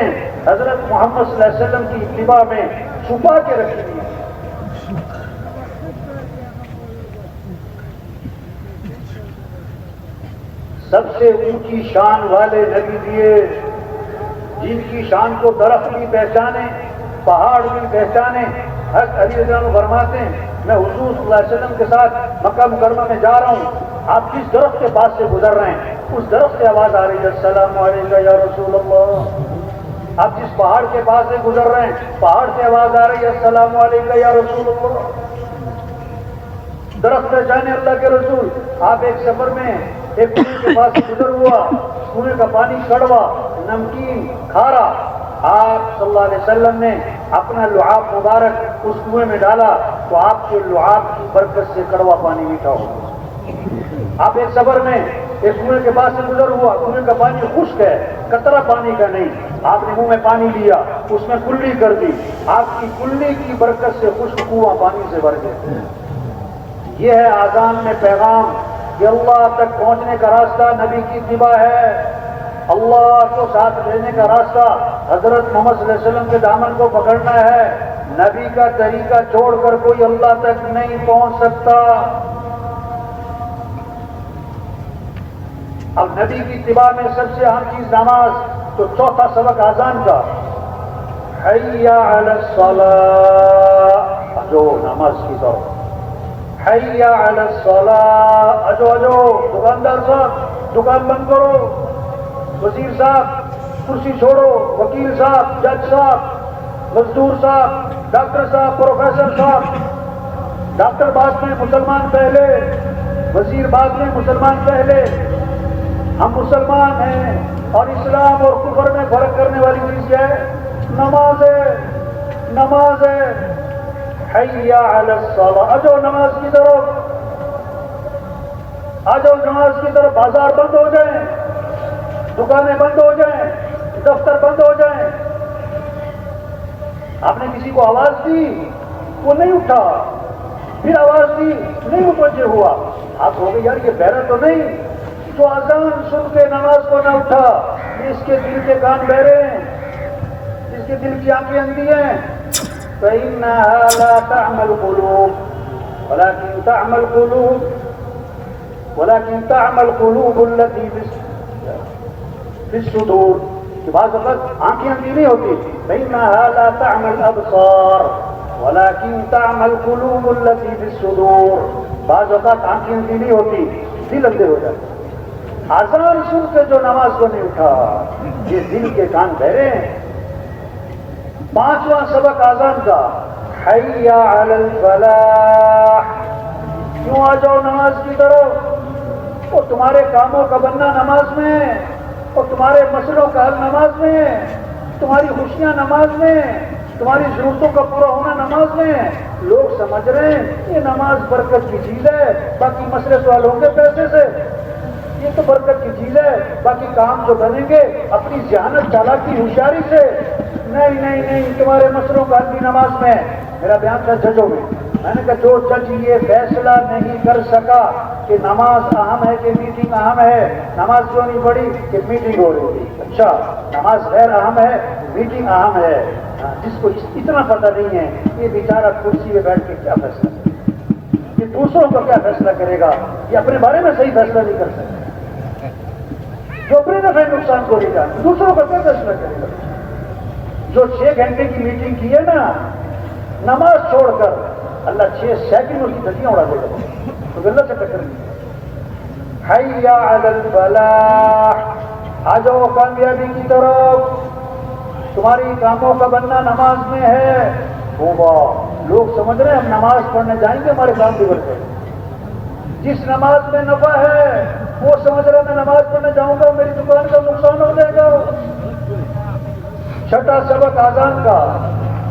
حضرت محمد صلی اللہ علیہ وسلم کی اتباع میں چھپا کے رکھی دی. سب سے اونچی شان والے نبی دیے جن کی شان کو درخت بھی پہچانے، پہاڑ بھی پہچانے. حضرت علی رضی اللہ عنہ فرماتے ہیں میں حضور صلی اللہ علیہ وسلم کے ساتھ مکہ مکرمہ میں جا رہا ہوں. آپ جس درخت کے پاس سے گزر رہے ہیں اس درخت سے آواز آ رہی ہے السلام علیکم یا رسول اللہ. آپ جس پہاڑ کے پاس سے گزر رہے ہیں پہاڑ سے آواز آ رہی ہے السلام علیکم یا رسول اللہ. درخت پہچانے اللہ کے رسول. آپ ایک سفر میں ایک کنویں کے پاس سے گزر ہوا. کنویں کا پانی کڑوا، نمکین، کھارا. آپ صلی اللہ علیہ وسلم نے اپنا لعاب مبارک اس کنویں میں ڈالا تو آپ کے لعاب کی برکت سے کڑوا پانی میٹھا ہو. آپ ایک سفر میں ایک کنویں کے پاس سے گزر ہوا. کنویں کا پانی خشک ہے، قطرہ پانی کا نہیں. آپ نے منہ میں پانی لیا، اس میں کلی کر دی. آپ کی کلی کی برکت سے خشک کنواں پانی سے بھر گئے. یہ ہے آذان میں پیغام کہ اللہ تک پہنچنے کا راستہ نبی کی اتباع ہے. اللہ کو ساتھ لینے کا راستہ حضرت محمد صلی اللہ علیہ وسلم کے دامن کو پکڑنا ہے. نبی کا طریقہ چھوڑ کر کوئی اللہ تک نہیں پہنچ سکتا. اب نبی کی اتباع میں سب سے اہم چیز نماز. تو چوتھا سبق آذان کا حی علی الصلاۃ. جو نماز کی طرف حی علی الصلاۃ. اجو اجو دکاندار صاحب دکان بند کرو. وزیر صاحب کرسی چھوڑو. وکیل صاحب، جج صاحب، مزدور صاحب، ڈاکٹر صاحب، پروفیسر صاحب. ڈاکٹر بعد میں، مسلمان پہلے. وزیر بعد میں، مسلمان پہلے. ہم مسلمان ہیں اور اسلام اور کفر میں فرق کرنے والی چیز کیا ہے؟ نماز ہے. نماز ہے. حی علی الصلاۃ. آجو نماز کی طرف، آجو نماز کی طرف. بازار بند ہو جائیں، دکانیں بند ہو جائیں، دفتر بند ہو جائیں، آپ نے کسی کو آواز دی وہ نہیں اٹھا، پھر آواز دی نہیں متوجہ ہوا، آپ ہو گئے یار یہ بہرا تو نہیں، جو اذان سن کے نماز کو نہ اٹھا یہ اس کے دل کے کان بہرے ہیں، اس کے دل کی آنکھیں اندھی ہیں۔ فإنها لا تعمى القلوب ولكن تعمى القلوب التي في الصدور، کہ بعض وقت آنکھیں اندھی نہیں ہوتی، فإنها لا تعمى الأبصار ولكن تعمى القلوب التي في الصدور، بعض وقت آنکھیں اندھی نہیں ہوتی، دل اندھے ہو جاتے۔ اذان سن کے جو نماز کو نہیں اٹھا یہ دل کے کان بہرے ہیں۔ پانچواں سبق اذان کا، حی علی الفلاح، کیوں آ جاؤ نماز کی طرف، اور تمہارے کاموں کا بننا نماز میں، اور تمہارے مسئلوں کا حل نماز میں، تمہاری خوشیاں نماز میں، تمہاری ضرورتوں کا پورا ہونا نماز میں۔ لوگ سمجھ رہے ہیں یہ نماز برکت کی چیز ہے، باقی مسئلے سوال ہوں گے پیسے سے، یہ تو برکت کی چیز ہے، باقی کام جو بنیں گے اپنی ذہانت چالاکی ہوشیاری سے۔ نہیں نہیں نہیں، تمہارے مسئلوں کا حل بھی نماز میں۔ میرا بیان تھا ججوں میں نے کہا جو جج یہ فیصلہ نہیں کر سکا کہ نماز اہم ہے کہ میٹنگ اہم ہے، نماز کیوں نہیں پڑھی کہ میٹنگ ہو رہی تھی، اچھا نماز غیر اہم ہے میٹنگ اہم ہے، جس کو اتنا پتہ نہیں ہے یہ بیچارہ کرسی پہ بیٹھ کے کیا فیصلہ کرے گا، یہ دوسروں کو کیا فیصلہ کرے گا، یہ اپنے بارے میں صحیح فیصلہ نہیں کر سکتا، جو اپنے نفع نقصان کو نہیں جانتا دوسروں کا کیا فیصلہ کرے گا۔ جو 6 گھنٹے کی میٹنگ کی ہے نا نماز چھوڑ کر، اللہ 6 سیکنڈ اس کی دھجیاں اڑا دے گا، تو اللہ سے ٹکر نہیں۔ حی علی الفلاح، آ جاؤ کامیابی کی طرف، تمہاری کاموں کا بننا نماز میں ہے۔ توبہ، لوگ سمجھ رہے ہیں ہم نماز پڑھنے جائیں گے ہمارے کام بگڑ گئے، جس نماز میں نفع ہے وہ سمجھ رہے میں نماز پڑھنے جاؤں گا میری دکان کا نقصان ہو جائے گا۔ چھٹا سبق اذان کا،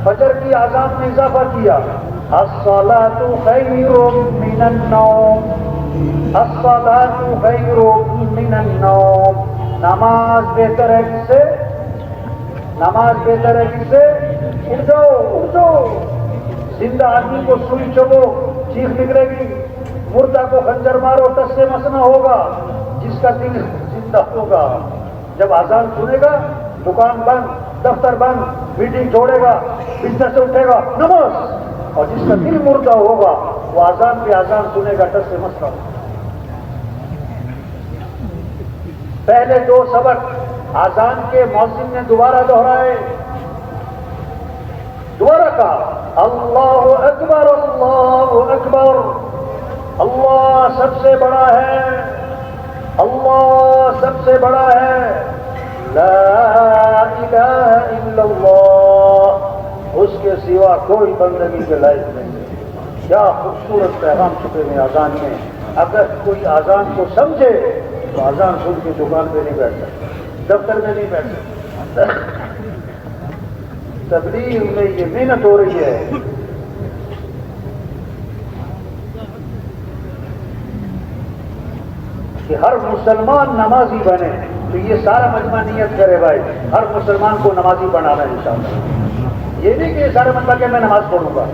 فجر کی اذان میں اضافہ کیا، الصلاۃ خیر من النوم، الصلاۃ خیر من النوم، نماز بہتر ہے کس سے؟ نماز بہتر ہے کس سے؟ اٹھ جاؤ اٹھ جاؤ، زندہ آدمی کو سوئی چبو چیخ نکلے گی، مردہ کو خنجر مارو ٹس سے مسنا ہوگا، جس کا دل زندہ ہوگا جب اذان سنے گا دکان بند دفتر بند میٹنگ چھوڑے گا بستر سے اٹھے گا نماز، اور جس کا دل مردہ ہوگا وہ اذان پہ اذان سنے گا ٹس سے مسنا ہوگا۔ پہلے 2 سبق اذان کے مؤذن نے دوبارہ دہرائے، دوبارہ کہا اللہ اکبر اللہ اکبر، اللہ سب سے بڑا ہے، اللہ سب سے بڑا ہے، لا الہ الا اللہ، اس کے سوا کوئی بندگی کے لائق نہیں ہے۔ کیا خوبصورت پیغام چھپے میں اذان میں، اگر کوئی اذان کو سمجھے تو اذان سن کے دکان پہ نہیں بیٹھ سکتا، دفتر میں نہیں بیٹھ سکتا۔ تبلیغ میں یہ محنت ہو رہی ہے کہ ہر مسلمان نمازی بنے، تو یہ سارا مجمع نیت کرے بھائی ہر مسلمان کو نمازی بنانا ہے انشاءاللہ۔ یہ نہیں کہ سارا مجمع کہ میں نماز پڑھوں گا،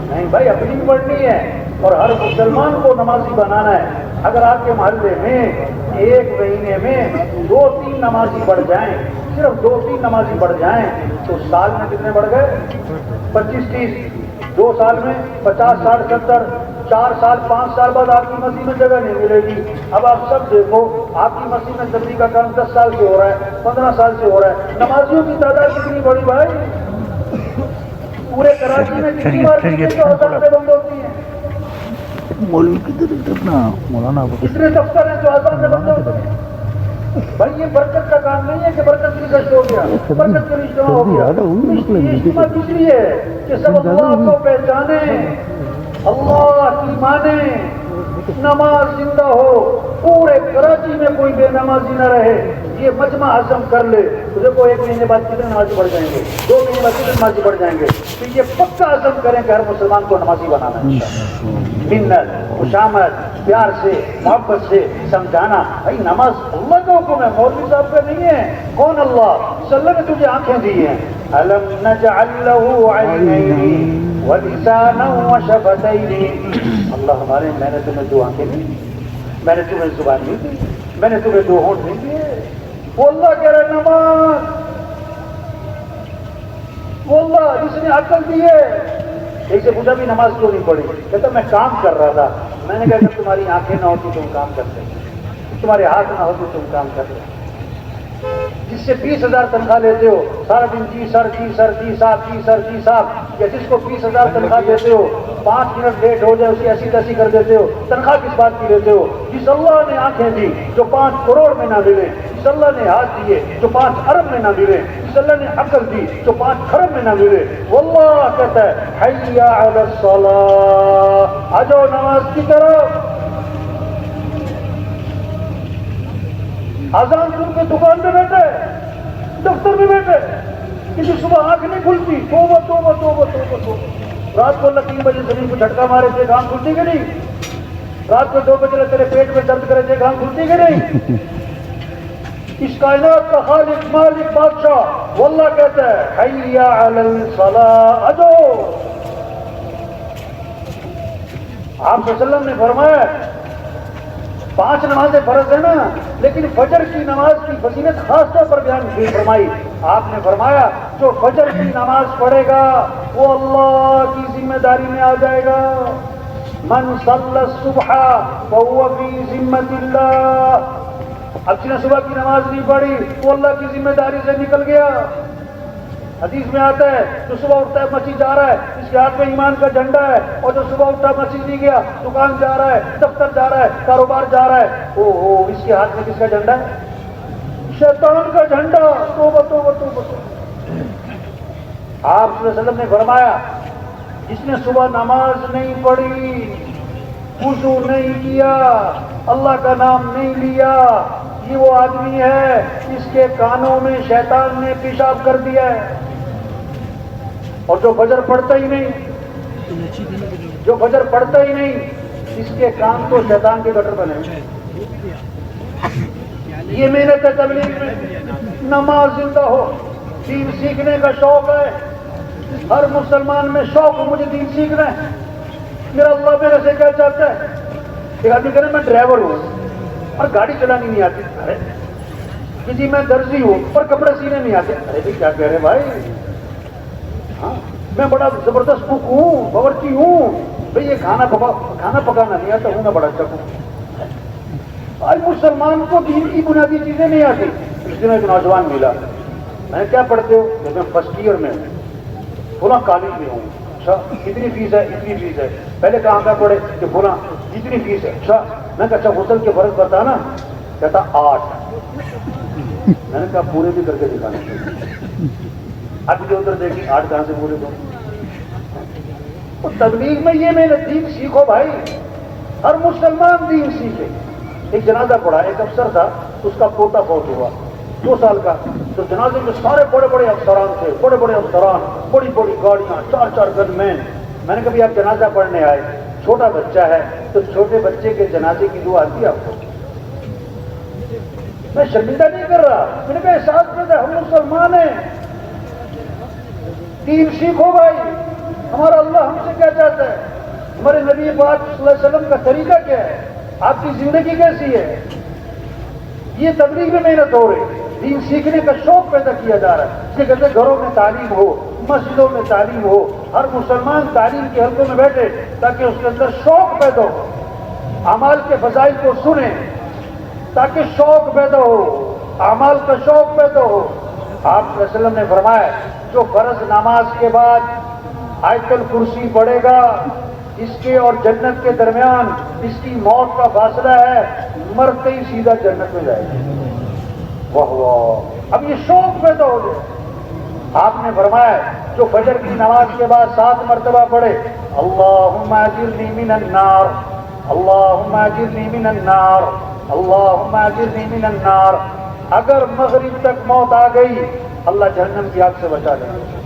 نہیں بھائی اپنی بھی پڑھنی ہے اور ہر مسلمان کو نمازی بنانا ہے۔ اگر آپ کے محلے میں 1 مہینے میں 2-3 نمازی بڑھ جائیں، صرف 2-3 نمازی بڑھ جائیں تو سال میں کتنے بڑھ گئے؟ 25-30، 2 سال میں 50-60-70، 4 سال 5 سال بعد آپ کی مسجد میں جگہ نہیں ملے گی۔ اب آپ سب دیکھو آپ کی مسجد میں تبلیغ کا کام 10 سال سے ہو رہا ہے، 15 سال سے ہو رہا ہے، نمازیوں کی تعداد کتنی بڑی بھائی؟ پورے کراچی میں کتنی بار اذان سے بند ہوتی ہیں؟ مولوی کدھر اپنا مولانا کتنے دفتر ہیں جو اذان سے بند ہوتے ہیں؟ بھائی یہ برکت کا کام نہیں ہے کہ برکت کی گشت ہو گیا، برکت کا اجتماع ہو گیا۔ اجتماع کس لیے کہ سب اللہ کو پہچانے، اللہ کی مانے، نماز زندہ ہو، پورے کراچی میں کوئی بے نمازی نہ رہے۔ یہ مجمع عزم کر لے تو دیکھو 1 مہینے بعد کتنے نمازی بڑھ جائیں گے، 2 مہینے بعد کتنے نمازی بڑھ جائیں گے. تو یہ پکا عزم کریں کہ ہر مسلمان کو نمازی بنانا ہے. منت، خوشامد، پیار سے، محبت سے سمجھانا. بھائی نماز اللہ کا حکم ہے، مولوی صاحب کا نہیں ہے. کون اللہ؟ اس اللہ نے تجھے آنکھیں دی ہیں. الم نجعل له عینین ولسانا وشفتین. اللہ ہمارے، میں نے تمہیں 2 آنکھیں نہیں دی، میں نے تمہیں زبان نہیں دی، میں نے تمہیں 2 ہونٹ نہیں دیے. وہ اللہ کہہ رہا ہے نماز، وہ اللہ جس نے عقل دی ہے. ایک سے پوچھا بھی نماز کیوں نہیں پڑھی؟ کہتا میں کام کر رہا تھا. میں نے کہا کہ تمہاری آنکھیں نہ ہوتی تم کام کرتے، تمہارے ہاتھ نہ ہوتے تم کام کرتے. جس سے 20,000 تنخواہ لیتے ہو، سارا دن جی سر جی سر جی صاحب جی سر جی صاحب، یا جس کو 20,000 تنخواہ دیتے ہو 5 منٹ لیٹ ہو جائے اسے ایسی تیسی کر دیتے ہو، تنخواہ کس بات کی لیتے ہو؟ جس اللہ نے آنکھیں دی جو 5 کروڑ میں نہ ملے، جس اللہ نے ہاتھ دیے جو 5 ارب میں نہ ملے، جس اللہ نے عقل دی جو 5 کھرب میں نہ ملے، واللہ کہتا ہے حی علی الصلاۃ، آ جاؤ نماز کی طرف. آزان سن کے دکان پہ بیٹھے، دفتر میں بیٹھے، کسی صبح آنکھ نہیں کھلتی، توبہ توبہ توبہ توبہ توبہ. رات کو اللہ 3 بجے زمین کو جھٹکا مارے تھے، آنکھ کھلتی کہ نہیں؟ رات کو 2 بجے تیرے پیٹ میں درد کرے تھے، آنکھ کھلتی کہ نہیں؟ اس کائنات کا خالق مالک بادشاہ واللہ کہتا ہے حی علی الصلاۃ، اجو. آپ صلی اللہ علیہ وسلم نے فرمایا 5 نمازیں فرض ہیں نا، لیکن فجر کی نماز کی فضیلت خاص طور پر بیان فرمائی. آپ نے فرمایا جو فجر کی نماز پڑھے گا وہ اللہ کی ذمہ داری میں آ جائے گا. من صلی الصبح فهو فی ذمۃ اللہ. اب جس نے صبح کی نماز نہیں پڑھی وہ اللہ کی ذمہ داری سے نکل گیا. حدیث میں آتا ہے جو صبح اٹھتا ہے مسجد جا رہا ہے اس کے ہاتھ میں ایمان کا جھنڈا ہے، اور جو صبح اٹھا مسجد نہیں گیا، دکان جا رہا ہے، دفتر جا رہا ہے، کاروبار جا رہا ہے، اس کے ہاتھ میں کس کا جھنڈا ہے؟ شیطان کا جھنڈا. توبہ توبہ توبہ توبہ. آپ صلی اللہ علیہ وسلم نے فرمایا جس نے صبح نماز نہیں پڑھی، وضو نہیں کیا، اللہ کا نام نہیں لیا، یہ وہ آدمی ہے اس کے کانوں میں شیطان نے پیشاب کر دیا ہے. اور جو فجر پڑھتا ہی نہیں، جو فجر پڑھتا ہی نہیں، اس کے کان تو شیطان کے گٹر بنے. یہ محنت ہے تبلیغ میں. نماز زندہ ہو، دین سیکھنے کا شوق ہے ہر مسلمان میں. شوق ہو مجھے دین سیکھنا ہے، میرا اللہ میرے سے کیا چاہتا ہے. ایک آدمی کہہ رہے میں ڈرائیور ہوں اور گاڑی چلانی نہیں آتی. ارے کسی میں درزی ہوں اور کپڑے سینے نہیں آتے. ارے بھی کیا کہہ رہے بھائی؟ ہاں میں بڑا زبردست کوک ہوں، باورچی ہوں. بھئی یہ کھانا پکانا نہیں آتا ہوں میں بڑا اچھا کوک. آج مسلمان کو دین کی بنیادی چیزیں نہیں آتی. اس دن ایک نوجوان ملا، میں کیا پڑھتے ہو؟ کہ میں فرسٹ ایئر میں فلاں کالج میں ہوں. اچھا کتنی فیس ہے؟ اتنی فیس ہے. پہلے کہاں کا پڑھے؟ کہ فلاں اتنی فیس ہے. اچھا میں کہا اچھا غسل کے فرض بتانا. کہتا 8. میں نے کہا پورے بھی کر کے دکھانا. اب جو ادھر دیکھی 8 کہاں سے پورے دو. تبلیغ میں یہ میں نے دین سیکھو بھائی، ہر مسلمان دین سیکھے. ایک جنازہ پڑھا، ایک افسر تھا اس کا پوتا فوت ہوا 2 سال کا. تو جنازے میں سارے بڑے بڑے افسران تھے، بڑے بڑے افسران، بڑی بڑی گاڑیاں، 4 گن مین. میں نے کہا آپ جنازہ پڑھنے آئے، چھوٹا بچہ ہے تو چھوٹے بچے کے جنازے کی دعا آتی ہے آپ کو؟ میں شرمندہ نہیں کر رہا، میں نے کہا احساس میں ہم مسلمان ہیں. دین سیکھو بھائی. ہمارا اللہ ہم سے کیا چاہتا ہے؟ ہمارے نبی پاک صلی اللہ علیہ وسلم کا طریقہ کیا ہے؟ آپ کی زندگی کیسی ہے؟ یہ تبلیغ میں محنت ہو رہی ہے، دین سیکھنے کا شوق پیدا کیا جا رہا ہے. اس کے کہتے گھروں میں تعلیم ہو، مسجدوں میں تعلیم ہو، ہر مسلمان تعلیم کے حلقوں میں بیٹھے تاکہ اس کے اندر شوق پیدا ہو، اعمال کے فضائل کو سنیں تاکہ شوق پیدا ہو، اعمال کا شوق پیدا ہو. آپ صلی اللہ علیہ وسلم نے فرمایا جو فرض نماز کے بعد آیت الکرسی پڑھے گا اس کے اور جنت کے درمیان اس کی موت کا فاصلہ ہے، مرتے ہی سیدھا جنت میں جائے گا. واہ واہ. اب یہ شوق پیدا ہو گیا. آپ نے فرمایا جو فجر کی نماز کے بعد 7 مرتبہ پڑھے اللہم اجرنی من النار، اللہم اجرنی من النار، اللہم اجرنی من النار، اگر مغرب تک موت آ گئی اللہ جہنم کی آگ سے بچا لے گا.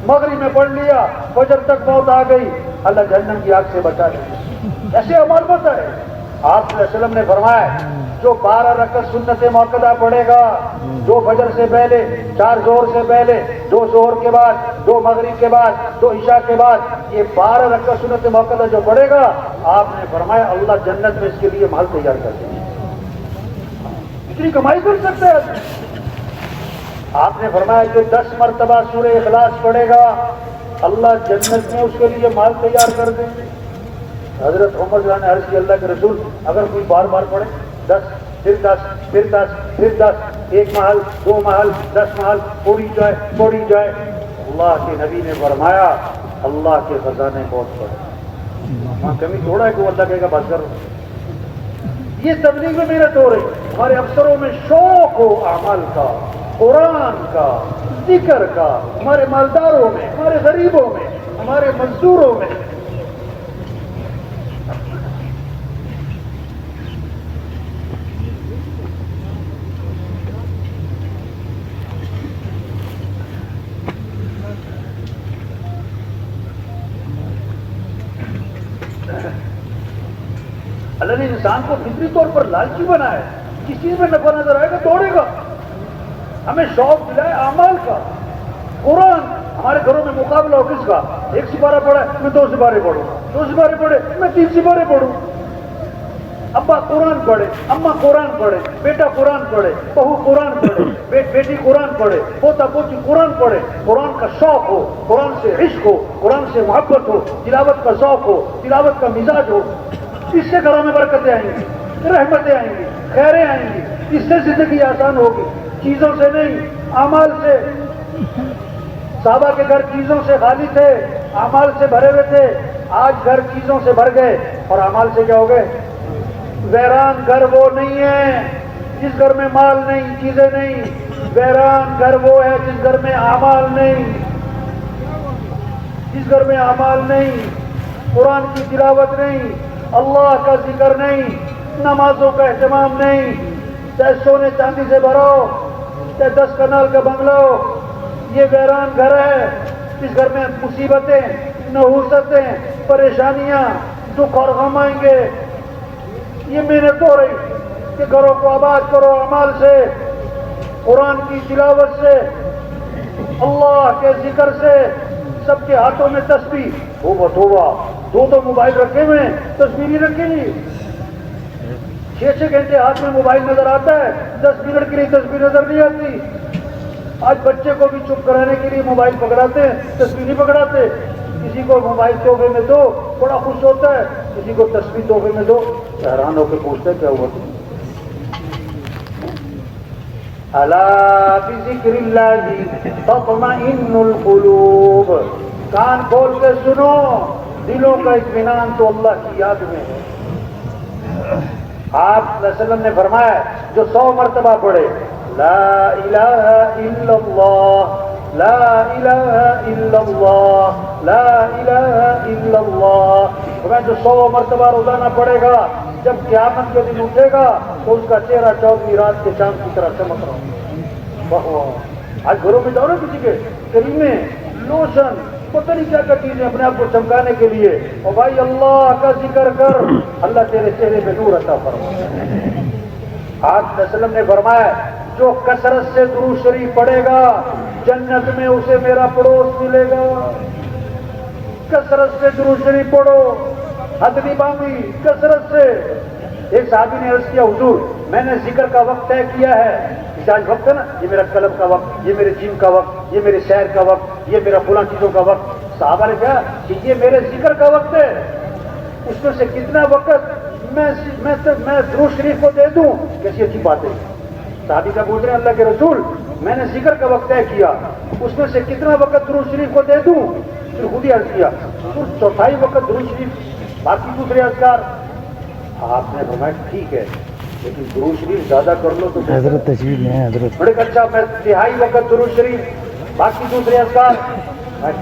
مغرب میں پڑھ لیا فجر تک موت آ گئی اللہ جہنم کی آگ سے بچا لے گا. ایسے عمل ہوتا ہے. آپ صلی اللہ علیہ وسلم نے فرمایا جو 12 رکعت سنت موقدہ پڑھے گا 2 فجر سے پہلے 4 ظہر سے پہلے 2 ظہر کے بعد 2 مغرب کے بعد 2 عشاء کے بعد یہ 12 رکعت سنت موقدہ جو پڑھے گا آپ نے فرمایا اللہ جنت میں اس کے لیے محل تیار کر دیں گے. اتنی کمائی کر سکتا ہے. آپ نے فرمایا جو 10 مرتبہ سورہ اخلاص پڑھے گا اللہ جنت میں اس کے لیے مال تیار کر دیں گے. حضرت عمر رضی اللہ عنہ نے عرض کی اللہ کے رسول اگر کوئی بار بار پڑھے 10 پھر 10 پھر 10 پھر 10 1 محل 2 محل 10 محل پوری جائے. اللہ کے نبی نے فرمایا اللہ کے خزانے بہت بڑے. وہاں کمی تھوڑا ہے کہ وہ اللہ کہے گا بس کرو. یہ تبلیغ میں محنت ہو رہی. ہمارے افسروں میں شوق ہو اعمال کا قرآن کا ذکر کا. ہمارے مالداروں میں ہمارے غریبوں میں ہمارے مزدوروں میں. اللہ نے انسان کو فطری طور پر لالچی بنایا ہے. کس چیز میں نفع نظر آئے گا دوڑے گا. ہمیں شوق دلائے اعمال کا. قرآن ہمارے گھروں میں مقابلہ ہو کس کا. 1 سپارہ پڑھا ہے میں 2 سپارے پڑھوں. 2 سپارے پڑھے میں 3 سپارے پڑھوں. ابا قرآن پڑھے اماں قرآن پڑھے بیٹا قرآن پڑھے بہو قرآن پڑھے بیٹی قرآن پڑھے پوتا پوتی قرآن پڑھے. قرآن کا شوق ہو قرآن سے عشق ہو قرآن سے محبت ہو تلاوت کا ذوق ہو تلاوت کا مزاج ہو. اس سے گھروں میں برکتیں آئیں گی رحمتیں آئیں گی خیریں آئیں گی. اس سے زندگی آسان ہوگی چیزوں سے نہیں اعمال سے. صحابہ کے گھر چیزوں سے خالی تھے اعمال سے بھرے ہوئے تھے. آج گھر چیزوں سے بھر گئے اور اعمال سے کیا ہو گئے. ویران گھر وہ نہیں ہے جس گھر میں مال نہیں چیزیں نہیں. ویران گھر وہ ہے جس گھر میں اعمال نہیں. جس گھر میں اعمال نہیں قرآن کی تلاوت نہیں اللہ کا ذکر نہیں نمازوں کا اہتمام نہیں. چاہے سونے چاندی سے بھرو چاہے 10 کنال کا بنگلہ ہو یہ ویران گھر ہے. اس گھر میں مصیبتیں نحوستیں پریشانیاں دکھ اور غم آئیں گے. یہ محنت ہو رہی کہ گھروں کو آباد کرو اعمال سے قرآن کی تلاوت سے اللہ کے ذکر سے. سب کے ہاتھوں میں تسبیح توبہ توبہ 2 موبائل رکھے ہوئے تسبیح نہیں رکھی نہیں. 6 گھنٹے ہاتھ میں موبائل نظر آتا ہے 10 منٹ کے لیے تسبیح نظر نہیں آتی. آج بچے کو بھی چپ کرانے کے لیے موبائل پکڑاتے ہیں تسبیح نہیں پکڑاتے. کسی کو موبائل تحفے میں دو بڑا خوش ہوتا ہے کسی کو تسبیح تحفے میں دو حیران ہو کے پوچھتے کیا ہوا. الا بذکر اللہ تطمئن القلوب. کان کھول کے سنو دلوں کا اطمینان تو اللہ کی یاد میں ہے. آپ صلی اللہ علیہ وسلم نے فرمایا جو 100 مرتبہ پڑھے لا الہ الا اللہ لا الہ الا اللہ لا الہ الا اللہ میں جو 100 مرتبہ روزانہ پڑھے گا جب قیامت کے دن اٹھے گا تو اس کا چہرہ 14ویں رات کے چاند کی طرح چمک رہا ہوں. آج گھروں میں جاؤ نا کسی کے کریمے لوشن پتہ نہیں کیا کیا چیزیں اپنے آپ کو چمکانے کے لیے اور بھائی اللہ کا ذکر کر اللہ تیرے چہرے پہ نور عطا فرمائے. آپ صلی اللہ علیہ وسلم نے فرمایا جو کثرت سے درود شریف پڑھے گا جنت میں اسے میرا پڑوس ملے گا. کثرت سے درود شریف پڑھو حد نہیں باندھی کثرت سے. ایک صحابی نے عرض کیا حضور میں نے ذکر کا وقت طے کیا ہے. آج وقت ہے نا یہ میرا قلم کا وقت یہ میرے جم کا وقت یہ میرے سیر کا وقت یہ میرا فلاں چیزوں کا وقت. صحابہ نے کہا کہ یہ میرے ذکر کا وقت ہے اس میں سے کتنا وقت میں درود شریف کو دے دوں. کیسی اچھی بات ہے. صحابی کا پوچھ رہے ہیں اللہ کے رسول میں نے ذکر کا وقت طے کیا اس میں سے کتنا وقت درود شریف کو دے دوں. پھر خود ہی عرض کیا چوتھائی وقت درود شریف باقی دوسرے اذکار. آپ نے فرمایا ٹھیک ہے لیکن درود شریف زیادہ کر لو تو حضرت تشریف لے ہیں حضرت. بڑے اچھا میں تہائی وقت درود شریف باقی دوسرے اذکار.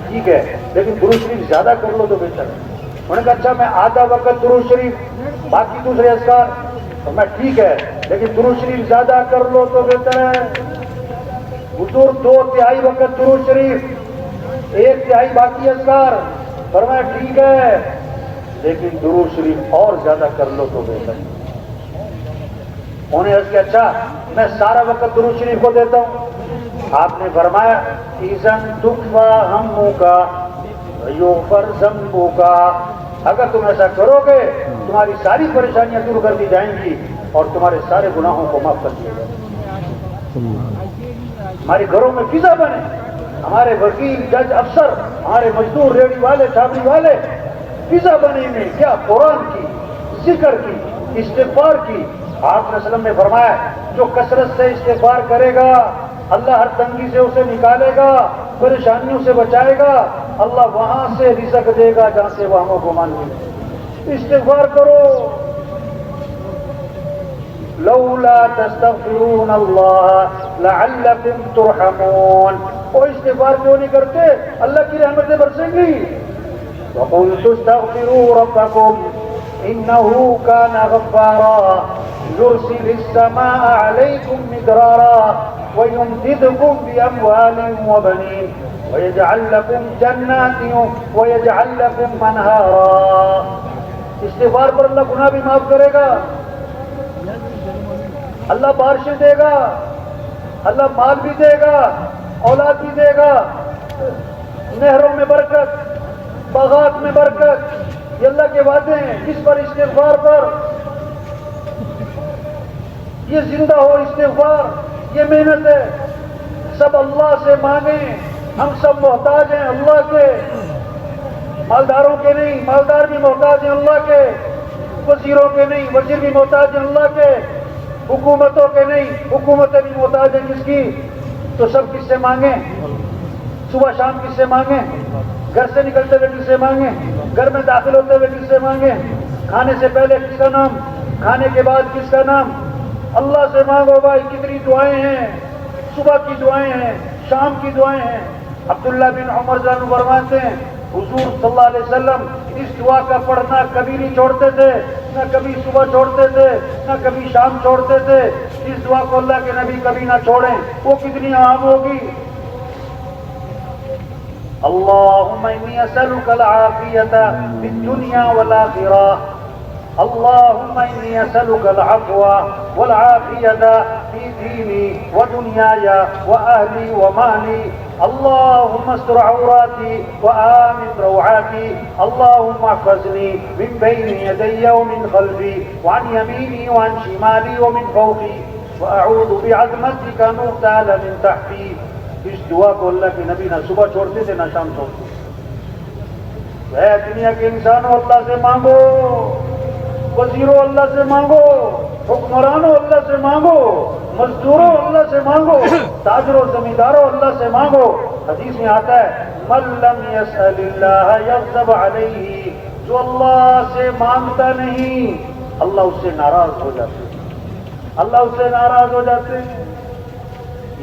ٹھیک ہے لیکن درود شریف زیادہ کر لو تو بہتر ہے. انہوں نے کہا اچھا میں آدھا وقت درود شریف باقی دوسرے اذکار. تو میں ٹھیک ہے لیکن درود شریف زیادہ کر لو تو بہتر ہے. حضور 2/3 وقت درود شریف 1/3 باقی اذکار. فرمایا ٹھیک ہے لیکن درود شریف اور زیادہ کر لو تو بہتر ہے. انہیں عرض کیا اچھا میں سارا وقت درود شریف کو دیتا ہوں. آپ نے فرمایا اذن تکفی ہمک ویغفر ذنبک. اگر تم ایسا کرو گے تمہاری ساری پریشانیاں دور کر دی جائیں گی اور تمہارے سارے گناہوں کو معاف کر دیا جائے گا. ہمارے گھروں میں فضا بنے, ہمارے وکیل جج افسر ہمارے مزدور ریڑھی والے چھاپڑی والے فضا بنے میں کیا قرآن کی ذکر کی استغفار کی. آپ نے وسلم نے فرمایا جو کثرت سے استغفار کرے گا اللہ ہر تنگی سے اسے نکالے گا, پریشانیوں سے بچائے گا, اللہ وہاں سے رزق دے گا جہاں سے وہ ہموں کو مان لے. استغفار کرو. لولا تستغفرون اللہ لعلکم ترحمون. وہ استغفار کیوں نہیں کرتے؟ اللہ کی رحمتیں برسیں گی. وقلت استغفروا ربکم انه كان غفارا يرسل السماء عليكم مدرارا ويمددكم بأموال وبنين ويجعل لكم جنات ويجعل لكم انهارا. استغفار پر اللہ گناہ بھی معاف کرے گا, اللہ بارشیں دے گا, اللہ مال بھی دے گا, اولاد بھی دے گا, نہروں میں برکت, باغات میں برکت. یہ اللہ کے وعدے ہیں. کس پر؟ استغفار پر. یہ زندہ ہو استغفار, یہ محنت ہے. سب اللہ سے مانگیں. ہم سب محتاج ہیں اللہ کے, مالداروں کے نہیں, مالدار بھی محتاج ہیں اللہ کے, وزیروں کے نہیں, وزیر بھی محتاج ہیں اللہ کے, حکومتوں کے نہیں, حکومتیں بھی محتاج ہیں کس کی؟ تو سب کس سے مانگیں؟ صبح شام کس سے مانگیں؟ گھر سے نکلتے ہوئے کس سے مانگیں؟ گھر میں داخل ہوتے ہوئے کس سے مانگیں؟ کھانے سے پہلے کس کا نام, کھانے کے بعد کس کا نام؟ اللہ سے مانگو بھائی. کتنی دعائیں ہیں, صبح کی دعائیں ہیں, شام کی دعائیں ہیں. عبداللہ بن عمر رضی اللہ عنہ فرماتے ہیں حضور صلی اللہ علیہ وسلم اس دعا کا پڑھنا کبھی نہیں چھوڑتے تھے, نہ کبھی صبح چھوڑتے تھے, نہ کبھی شام چھوڑتے تھے. اس دعا کو اللہ کے نبی کبھی نہ چھوڑیں. وہ کتنی عام ہوگی. اللهم إني أسألك العافية في الدنيا والآخرة. اللهم إني أسألك العفو والعافية في ديني ودنياي وأهلي ومالي. اللهم استر عوراتي وآمن روعاتي. اللهم احفظني من بين يدي ومن خلفي وعن يميني وعن شمالي ومن فوقي وأعوذ بعظمتك أن أغتال من تحتي. اس دعا کو اللہ کے نبی نہ صبح چھوڑتے تھے نہ شام چھوڑتے تھے. اے دنیا کے انسانوں اللہ سے مانگو, وزیروں اللہ سے مانگو, حکمرانوں اللہ سے مانگو, مزدوروں اللہ سے مانگو, تاجروں زمینداروں اللہ سے مانگو. حدیث میں آتا ہے من لم يسأل اللہ یغضب علیہ. جو اللہ سے مانگتا نہیں اللہ اس سے ناراض ہو جاتے ہیں, اللہ اس سے ناراض ہو جاتے ہیں.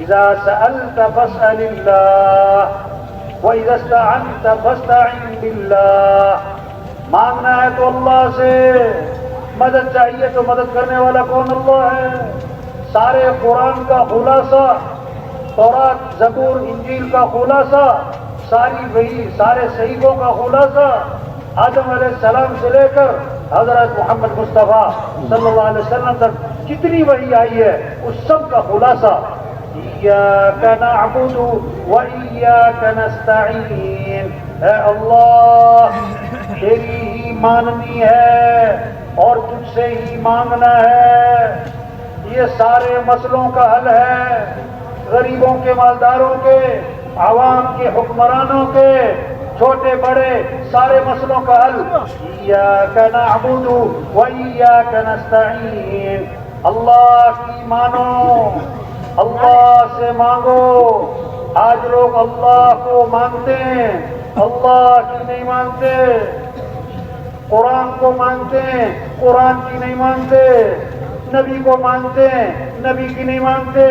اذا سألت فاسأل اللہ وإذا استعنت فاستعن باللہ. مانگنا ہے تو اللہ سے, مدد چاہیے تو مدد کرنے والا کون؟ اللہ ہے. سارے قرآن کا خلاصہ, تورات زبور انجیل کا خلاصہ, ساری وحی, سارے صحیفوں کا خلاصہ, آدم علیہ السلام سے لے کر حضرت محمد مصطفیٰ صلی اللہ علیہ وسلم تک جتنی وحی آئی ہے اس سب کا خلاصہ ایاک نعبد و ایاک نستعین. اے اللہ تیری ہی ماننی ہے اور تجھ سے ہی مانگنا ہے. یہ سارے مسئلوں کا حل ہے, غریبوں کے, مالداروں کے, عوام کے, حکمرانوں کے, چھوٹے بڑے سارے مسئلوں کا حل. ایاک نعبد و ایاک نستعین. اللہ کی مانو, اللہ سے مانگو. آج لوگ اللہ کو مانگتے ہیں, اللہ کی نہیں مانگتے. قرآن کو مانگتے ہیں, قرآن کی نہیں مانگتے. نبی کو مانگتے ہیں, نبی کی نہیں مانگتے.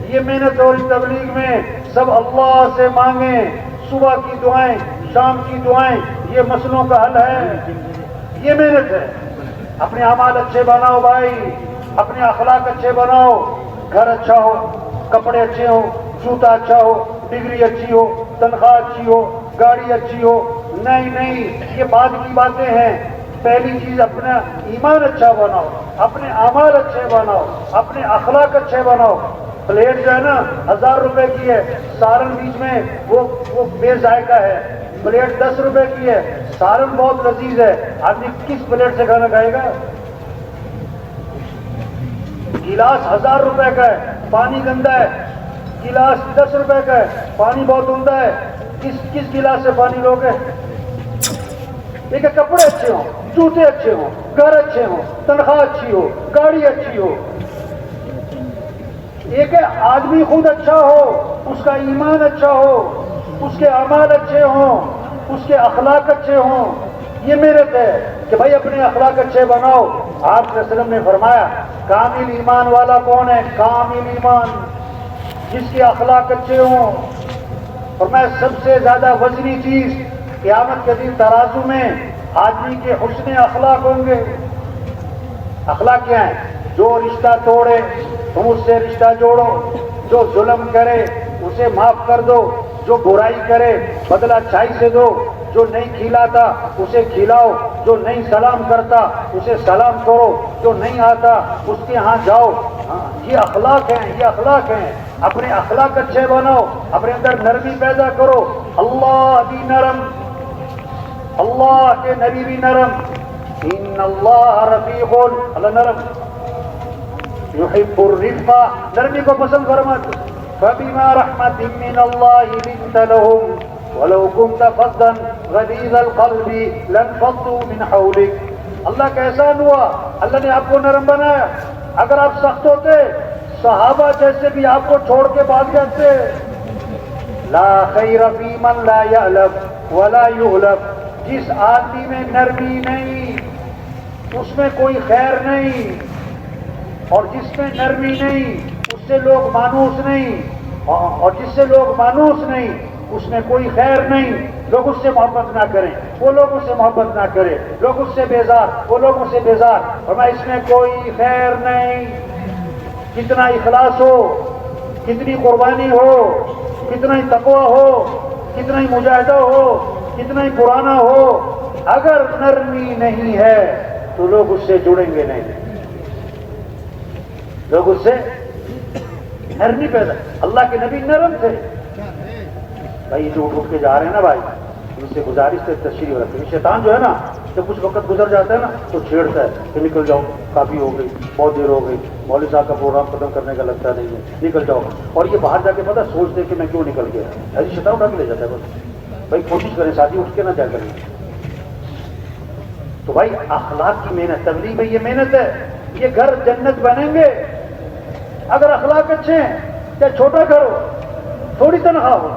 یہ محنت اور تبلیغ میں سب اللہ سے مانگیں. صبح کی دعائیں, شام کی دعائیں, یہ مسئلوں کا حل ہے. یہ محنت ہے. اپنے اعمال اچھے بناؤ بھائی، اپنے اخلاق اچھے بناؤ، گھر اچھا ہو، کپڑے اچھے ہو، جوتا اچھا ہو، ڈگری اچھی ہو، تنخواہ اچھی ہو، گاڑی اچھی ہو، نہیں یہ بعد کی باتیں ہیں۔ پہلی چیز اپنا ایمان اچھا بناؤ، اپنے اعمال اچھے بناؤ، اپنے اخلاق اچھے بناؤ۔ پلیٹ جو ہے نا 1000 روپے کی ہے، سالن بیچ میں وہ بے ذائقہ ہے۔ پلیٹ 10 روپے کی ہے، سالن بہت لذیذ ہے، آدمی کس پلیٹ سے کھانا کھائے گا؟ گلاس 1000 روپے کا ہے، پانی گندا ہے، گلاس 10 روپے کا ہے، پانی بہت عمدہ ہے، کس گلاس سے پانی لوگے؟ لیکن کپڑے اچھے ہوں، جوتے اچھے ہوں، گھر اچھے ہوں، تنخواہ اچھی ہو، گاڑی اچھی ہو۔ ایک ہے آدمی خود اچھا ہو، اس کا ایمان اچھا ہو، اس کے اعمال اچھے ہوں، اس کے اخلاق اچھے ہوں۔ یہ محنت ہے کہ بھائی اپنے اخلاق اچھے بناؤ۔ آپ صلی اللہ علیہ وسلم نے فرمایا کامل ایمان والا کون ہے؟ کامل ایمان جس کے اخلاق اچھے ہوں۔ فرمایا سب سے زیادہ وزنی چیز قیامت کے دن ترازو میں آدمی کے حسن اخلاق ہوں گے۔ اخلاق کیا ہے؟ جو رشتہ توڑے تم اس سے رشتہ جوڑو، جو ظلم کرے اسے معاف کر دو، جو برائی کرے بدلہ اچھائی سے دو، جو نہیں کھلاتا اسے کھلاؤ، جو نہیں سلام کرتا اسے سلام کرو، جو نہیں آتا اس کے ہاں جاؤ۔ یہ اخلاق ہیں، یہ اخلاق ہیں۔ اپنے اخلاق اچھے بناؤ، اپنے اندر نرمی پیدا کرو۔ اللہ بھی نرم، اللہ کے نبی بھی نرم، ان اللہ رفیق، اللہ نرم یحب الرفق، نرمی کو پسند فرماتے۔ فبما رحمت من اللہ لنت لهم ولو كنت فظا غلیظ القلب لانفضوا من حولك۔ اللہ کا احسان ہوا، اللہ نے آپ کو نرم بنایا۔ اگر آپ سخت ہوتے صحابہ جیسے بھی آپ کو چھوڑ کے بھاگ جاتے۔ لا خیر فی من لا یعلم ولا یغلب، جس آدمی میں نرمی نہیں اس میں کوئی خیر نہیں، اور جس میں نرمی نہیں اس سے لوگ مانوس نہیں، اور جس سے لوگ مانوس نہیں اس میں کوئی خیر نہیں۔ لوگ اس سے محبت نہ کریں، وہ لوگ اس سے محبت نہ کریں، لوگ اس سے بیزار، وہ لوگ اس سے بیزار، اور میں اس میں کوئی خیر نہیں۔ کتنا اخلاص ہو، کتنی قربانی ہو، کتنا ہی تقویٰ ہو، کتنا ہی مجاہدہ ہو، کتنا ہی پرانا ہو، اگر نرمی نہیں ہے تو لوگ اس سے جڑیں گے نہیں، لوگ اس سے نرمی پیدا۔ اللہ کے نبی نرم تھے۔ بھائی جو اٹھ کے جا رہے ہیں نا بھائی، ان سے گزارش سے تشریف رکھیں۔ شیطان جو ہے نا جب کچھ وقت گزر جاتا ہے نا تو چھیڑتا ہے کہ نکل جاؤ، کافی ہو گئی، بہت دیر ہو گئی، مولوی صاحب کا پروگرام ختم کرنے کا لگتا نہیں ہے، نکل جاؤ۔ اور یہ باہر جا کے پتہ سوچتے کہ میں کیوں نکل گیا، ایسی شیطان اٹھا کے لے جاتا ہے بس۔ بھائی کوشش کریں ساتھی اٹھ کے نہ جا کریں۔ تو بھائی اخلاق کی محنت، تبلیغ میں یہ محنت ہے۔ یہ گھر جنت بنیں گے اگر اخلاق اچھے ہیں، چاہے چھوٹا گھر ہو، تھوڑی تنخواہ ہو۔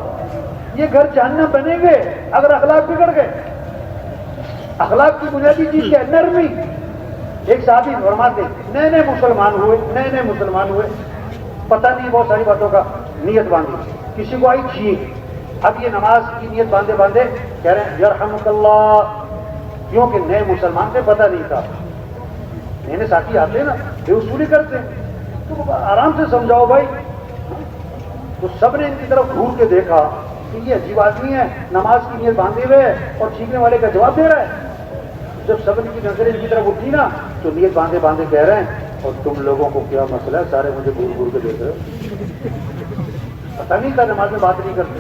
یہ گھر جہنم بنیں گے اگر اخلاق بگڑ گئے۔ اخلاق کی بنیادی چیز کیا ہے؟ نرمی۔ ایک صحابی فرماتے نئے مسلمان ہوئے، پتہ نہیں بہت ساری باتوں کا، نیت باندھی، کسی کو آئی چھینک۔ اب یہ نماز کی نیت باندھے کہہ رہے ہیں یرحمک اللہ، کیونکہ نئے مسلمان سے پتہ نہیں تھا۔ نئے ساتھی آتے ہیں نا بے اصولی کرتے ہیں، تو آرام سے سمجھاؤ بھائی۔ تو سب نے ان کی طرف گھور کے دیکھا کہ یہ عجیب آدمی ہے، نماز کی نیت باندھے ہوئے ہے اور چھینکنے والے کا جواب دے رہا ہے۔ جب سب کی نظریں ان کی طرف اٹھی نا تو نیت باندھے کہہ رہے ہیں اور تم لوگوں کو کیا مسئلہ ہے، سارے مجھے گھور کے دیکھ رہے ہو۔ پتہ نہیں تھا نماز میں بات نہیں کرتے،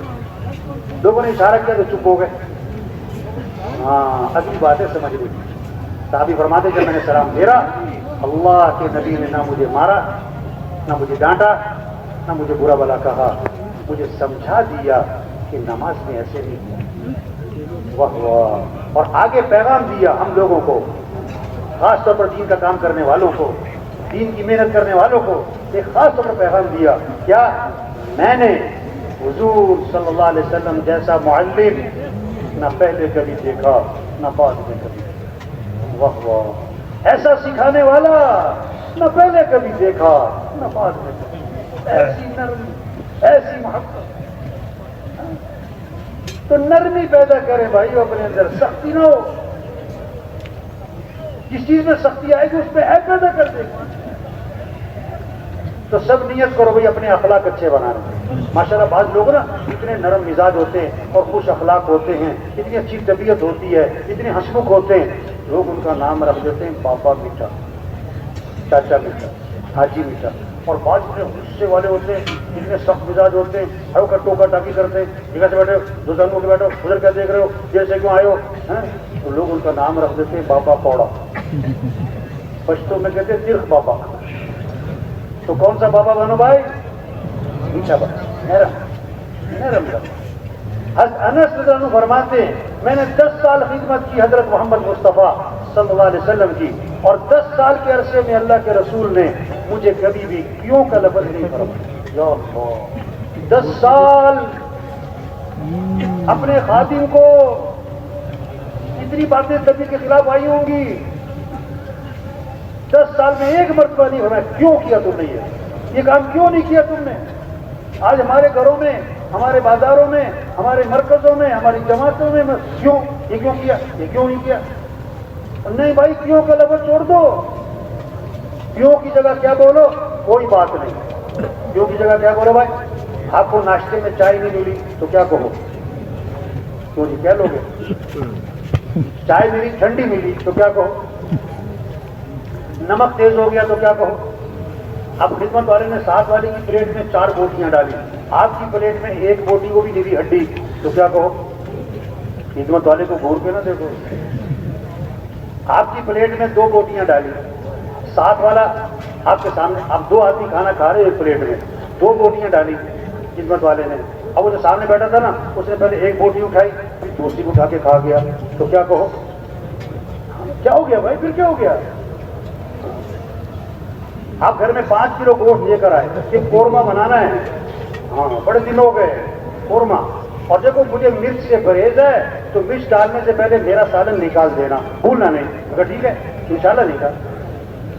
لوگوں نے اشارہ کیا تو چپ ہو گئے۔ ہاں اگلی بات ہے سمجھ لی۔ صحابی فرماتے جب میں نے سلام پھیرا، اللہ کے نبی نے نہ مجھے مارا، نہ مجھے ڈانٹا، نہ مجھے برا بلا کہا، مجھے سمجھا دیا کہ نماز میں ایسے نہیں کیا۔ واہ واہ۔ اور آگے پیغام دیا ہم لوگوں کو، خاص طور پر دین کا کام کرنے والوں کو، دین کی محنت کرنے والوں کو ایک خاص طور پر پیغام دیا۔ کیا؟ میں نے حضور صلی اللہ علیہ وسلم جیسا معلم نہ پہلے کبھی دیکھا نہ بعد میں کبھی دیکھا۔ واہ واہ۔ ایسا سکھانے والا نہ پہلے کبھی دیکھا نہ بعد میں کبھی۔ ایسی نرمی، ایسی محبت۔ تو نرمی پیدا کرے بھائی اپنے اندر، سختی نہ ہو۔ جس چیز میں سختی آئے گی اس میں عیب پیدا کر دے گی. تو سب نیت کرو بھائی اپنے اخلاق اچھے بنانے. ماشاءاللہ بعض لوگ نا اتنے نرم مزاج ہوتے ہیں اور خوش اخلاق ہوتے ہیں, اتنی اچھی طبیعت ہوتی ہے, اتنے ہنسمکھ ہوتے ہیں, لوگ ان کا نام رکھ دیتے ہیں بابا میٹھا, چاچا میٹھا, حاجی میٹھا. اور بعض اتنے غصے والے ہوتے ہیں, اتنے سخت مزاج ہوتے ہیں, ہر کا ٹوکا ٹاکی کرتے ہیں, جگہ سے بیٹھے دوستوں ہو کے بیٹھو, ادھر کیا دیکھ رہے ہو, جیسے کیوں آئے ہو, تو لوگ ان کا نام رکھ دیتے ہیں بابا پوڑا. پشتو میں کہتے ہیں ترخ بابا. تو کون سا بابا بنو بھائی؟ میٹھا بابا, نرم. انس رضی اللہ عنہ فرماتے ہیں میں نے 10 سال خدمت کی حضرت محمد مصطفیٰ صلی اللہ علیہ وسلم کی, اور 10 سال کے عرصے میں اللہ کے رسول نے مجھے کبھی بھی کیوں کا لفظ نہیں فرمایا. یا اللہ, 10 سال اپنے خادم کو اتنی باتیں سبھی کے خلاف آئی ہوں گی, 10 سال میں ایک مرتبہ نہیں فرمایا کیوں کیا تم نے, یہ کام کیوں نہیں کیا تم نے. آج ہمارے گھروں میں, ہمارے بازاروں میں, ہمارے مرکزوں میں, ہماری جماعتوں میں کیوں, یہ کیوں کیا, یہ کیوں نہیں کیا. نہیں بھائی, کیوں کا لفظ چھوڑ دو. کیوں کی جگہ کیا بولو, کوئی بات نہیں. کیوں کی جگہ کیا بولو بھائی, آپ کو ناشتے میں چائے نہیں ملی تو کیا کہو, کیوں جی کیا لوگے. چائے ملی, ٹھنڈی ملی تو کیا کہو. نمک تیز ہو گیا تو کیا کہو. اب خدمت والے نے ساتھ والے کی پلیٹ میں 4 بوٹیاں ڈالی, آپ کی پلیٹ میں 1 بوٹی کو بھی نہیں دی ہڈی تو کیا کہو. خدمت والے کو گھور کے نہ دیکھو. آپ کی پلیٹ میں 2 بوٹیاں ڈالی, ساتھ والا آپ کے سامنے, آپ 2 آدمی کھانا کھا رہے ایک پلیٹ میں, 2 بوٹیاں ڈالی خدمت والے نے. اب وہ جو سامنے بیٹھا تھا نا, اس نے پہلے 1 بوٹی اٹھائی, پھر دوسری کو اٹھا کے کھا گیا تو کیا کہو. کیا ہو گیا بھائی, پھر کیا ہو گیا. آپ گھر میں 5 کلو گوشت لے کر آئے کہ قورمہ بنانا ہے, ہاں بڑے دن ہو گئے قورمہ, اور دیکھو مجھے مرچ سے پرہیز ہے تو مرچ ڈالنے سے پہلے میرا سالن نکال دینا, بھولنا نہیں. اگر ٹھیک ہے انشاءاللہ نکال.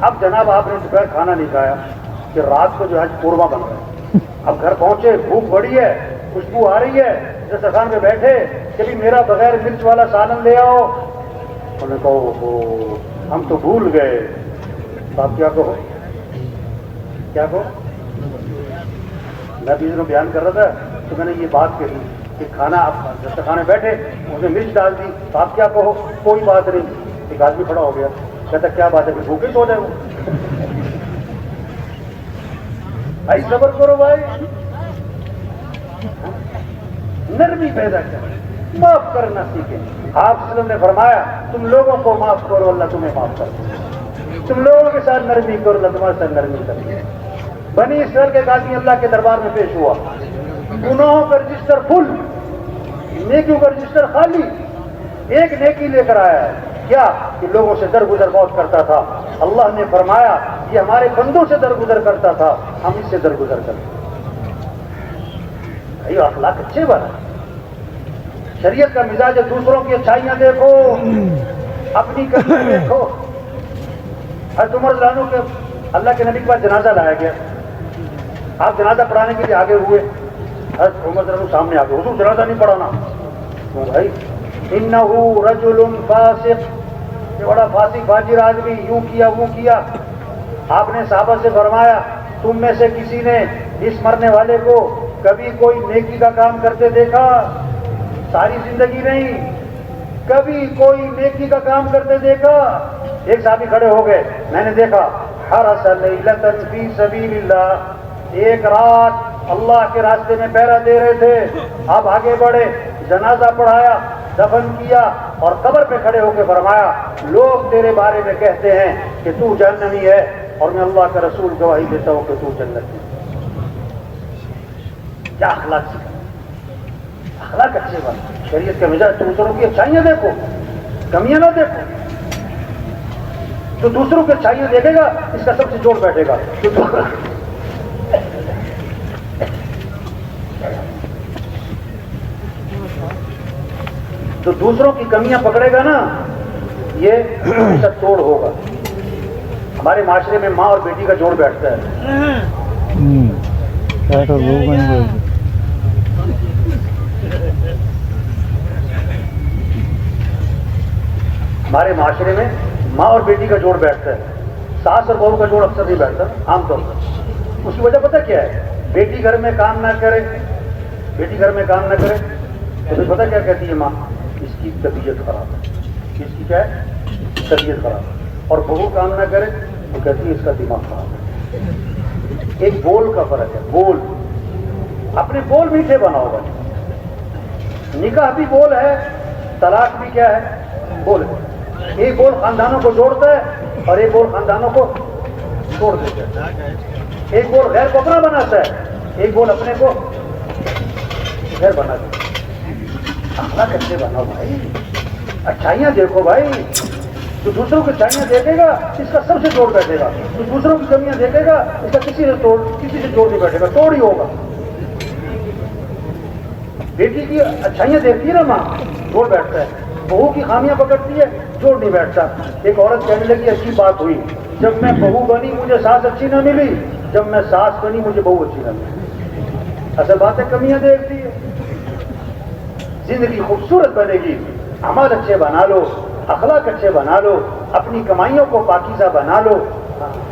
اب جناب آپ نے دوپہر کھانا نہیں کھایا کہ رات کو جو ہے قورمہ بن رہا ہے. اب گھر پہنچے, بھوک بڑی ہے, خوشبو آ رہی ہے, دسترخوان پہ بیٹھے کہ بھی میرا بغیر مرچ والا سالن لے آؤ. انہوں نے کہا ہم تو بھول گئے. تو آپ کیا کہو, کیا کہو. میں بھی بیان کر رہا تھا تو میں نے یہ بات کہی کہ کھانا آپ دسترخوان میں بیٹھے, اس نے مرچ ڈال دی تو آپ کیا کہو, کوئی بات نہیں. ایک آدمی کھڑا ہو گیا, کہتا کیا بات ہے, پھر بھوکے سو جائے وہ. بھائی صبر کرو بھائی, نرمی پیدا کر, معاف کرنا سیکھیں. آپ وسلم نے فرمایا تم لوگوں کو معاف کرو اللہ تمہیں معاف کر دے. تم لوگوں کے ساتھ نرمی کرو اللہ تمہارے ساتھ نرمی کر دے. بنی اسرائیل کے ایک آدمی اللہ کے دربار میں پیش ہوا, گناہوں کا رجسٹر فل, نیکیوں کا رجسٹر خالی. ایک نیکی لے کر آیا ہے, کیا کہ لوگوں سے درگزر بہت کرتا تھا. اللہ نے فرمایا یہ ہمارے بندوں سے درگزر کرتا تھا, ہم اس سے درگزر کرتے. یہ اخلاق اچھے بنا. شریعت کا مزاج ہے دوسروں کی اچھائیاں دیکھو, اپنی کمیاں دیکھو. حضرت عمر رضی اللہ عنہ کے اللہ کے نبی کے پاس جنازہ لایا گیا, آپ جنازہ پڑھانے کے لیے آگے ہوئے. حضرت عمر رضی اللہ عنہ سامنے آگے, حضور جنازہ نہیں پڑھانا. تو بھائی انہو رجل فاسق, یہ بڑا فاسق فاجر آدمی, یوں کیا وہ کیا. آپ نے صحابہ سے فرمایا تم میں سے کسی نے اس مرنے والے کو کبھی کوئی نیکی کا کام کرتے دیکھا؟ ساری زندگی نہیں, کبھی کوئی نیکی کا کام کرتے دیکھا؟ ایک صحابی کھڑے ہو گئے, میں نے دیکھا حرس لیلۃ فی سبیل اللہ, ایک رات اللہ کے راستے میں پہرا دے رہے تھے. آپ آگے بڑھے, جنازہ پڑھایا, دفن کیا, اور قبر پہ کھڑے ہو کے فرمایا لوگ تیرے بارے میں کہتے ہیں کہ تو جہنمی ہے, اور میں اللہ کا رسول گواہی دیتا ہوں کہ تو جنتی ہے. کیا اخلاق سکھا, اخلاق اچھے بات. شریعت کا مزاج دوسروں کی اچھائیاں دیکھو, کمیاں نہ دیکھو. جو دوسروں کی اچھائیاں دیکھے گا اس کا سب سے جوڑ بیٹھے گا. تو دوسروں کی کمیاں پکڑے گا نا, یہ سب توڑ ہوگا. ہمارے معاشرے میں ماں اور بیٹی کا جوڑ بیٹھتا ہے. ہمارے معاشرے میں ماں اور بیٹی کا جوڑ بیٹھتا ہے، ساس اور بہو کا جوڑ اکثر نہیں بیٹھتا عام طور پر۔ اس کی وجہ پتہ کیا ہے؟ بیٹی گھر میں کام نہ کرے، بیٹی گھر میں کام نہ کرے تو پھر پتہ کیا کہتی ہے ماں؟ اس کی طبیعت خراب ہے۔ اس کی کیا ہے؟ طبیعت خراب ہے۔ اور بہو کام نہ کرے تو کہتی ہے اس کا دماغ خراب ہے۔ ایک بول کا فرق ہے، بول۔ اپنے بول میٹھے بناؤ بھائی۔ نکاح بھی بول ہے، طلاق بھی کیا ہے؟ بول ہے۔ ایک بول خاندانوں کو جوڑتا ہے اور ایک بول خاندانوں کو توڑ دیتا ہے۔ ایک بول غیر کو اپنا بناتا ہے، ایک بول اپنے کو غیر بنا دیتا ہے۔ اخلاق اچھے بناؤ بھائی، اچھائیاں دیکھو بھائی۔ جو دوسروں کی اچھائیاں دیکھے گا اس کا سب سے جوڑ بیٹھے گا، جو دوسروں کی کمیاں دیکھے گا اس کا کسی سے جوڑ نہیں بیٹھے گا، توڑ ہی ہوگا۔ بیٹی کی اچھائیاں دیکھتی ہے نا ماں، جوڑ بیٹھتا ہے۔ بہو کی خامیاں پکڑتی ہے، جوڑ نہیں بیٹھتا۔ ایک عورت کہنے لگی اچھی بات ہوئی، جب میں بہو بنی مجھے ساس اچھی نہ ملی، جب میں ساس بنی مجھے بہو اچھی نہ ملی۔ اصل بات ہے کمیاں دیکھتی ہے۔ زندگی خوبصورت بنے گی، عمل اچھے بنا لو، اخلاق اچھے بنا لو، اپنی کمائیوں کو پاکیزہ بنا لو۔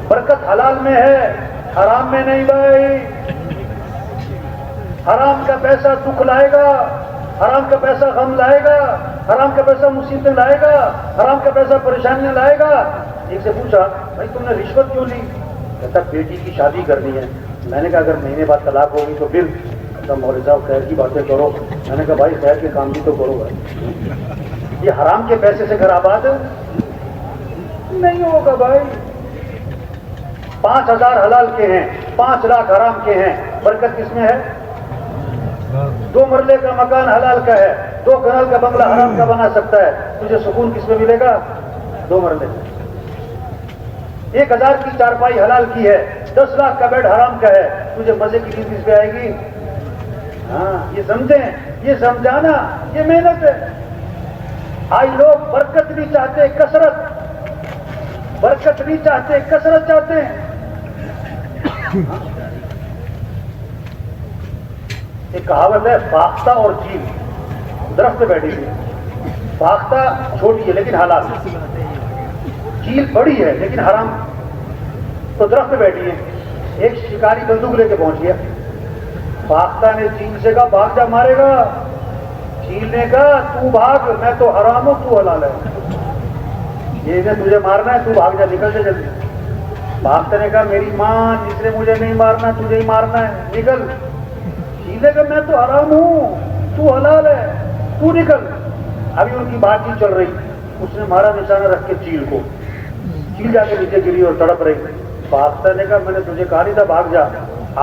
برکت حلال میں ہے، حرام میں نہیں بھائی۔ حرام کا پیسہ دکھ لائے گا، حرام کا پیسہ غم لائے گا، حرام کا پیسہ مصیبتیں لائے گا، حرام کا پیسہ پریشانیاں لائے گا۔ ایک سے پوچھا بھائی تم نے رشوت کیوں لی؟ کہتا بیٹی کی شادی کرنی ہے۔ میں نے کہا اگر مہینے بعد طلاق ہوگی تو پھر؟ کہتا مولوی صاحب خیر کی باتیں کرو۔ میں نے کہا بھائی خیر کے کام بھی تو کرو بھائی، یہ حرام کے پیسے سے گھر آباد نہیں ہوگا بھائی۔ 5,000 حلال کے ہیں، 5 لاکھ حرام کے ہیں، برکت کس میں ہے؟ 2 مرلے کا مکان حلال کا ہے، 2 کنال کا بنگلہ حرام کا بنا سکتا ہے، تجھے سکون کس میں ملے گا؟ 2 مرلے۔ 1,000 کی چارپائی حلال کی ہے، 10 لاکھ کا بیڈ حرام کا ہے، تجھے مزے کی نیند کس پہ آئے گی؟ ہاں یہ سمجھیں، یہ سمجھانا یہ محنت ہے۔ آج لوگ برکت نہیں چاہتے، کثرت، برکت نہیں چاہتے، کثرت چاہتے ہیں۔ ایک کہاوت ہے فاختہ اور چیل، درخت پہ بیٹھی ہوئی۔ فاختہ چھوٹی ہے لیکن حلال ہے، چیل بڑی ہے لیکن حرام۔ تو درخت پہ بیٹھی ہے، ایک شکاری بندوق لے کے پہنچ گیا۔ فاختہ نے چیل سے کہا بھاگ جا، مارے گا۔ چیل نے کہا تو بھاگ، میں تو حرام ہوں، تو حلال ہے، یہ نے تجھے مارنا ہے، تو بھاگ جا، نکل جا جلدی۔ فاختہ نے کہا میری ماں جس نے مجھے نہیں مارنا تجھے ہی مارنا ہے، نکل۔ چیل نے کہا میں تو حرام ہوں، تو حلال ہے، تو نکل۔ ابھی ان کی بات چیت چل رہی، اس نے مارا نشانہ رکھ کے چیل کو، چیل جا کے نیچے گری اور تڑپ رہی۔ فاختہ نے کہا میں نے تجھے کہا نہیں تھا بھاگ جا۔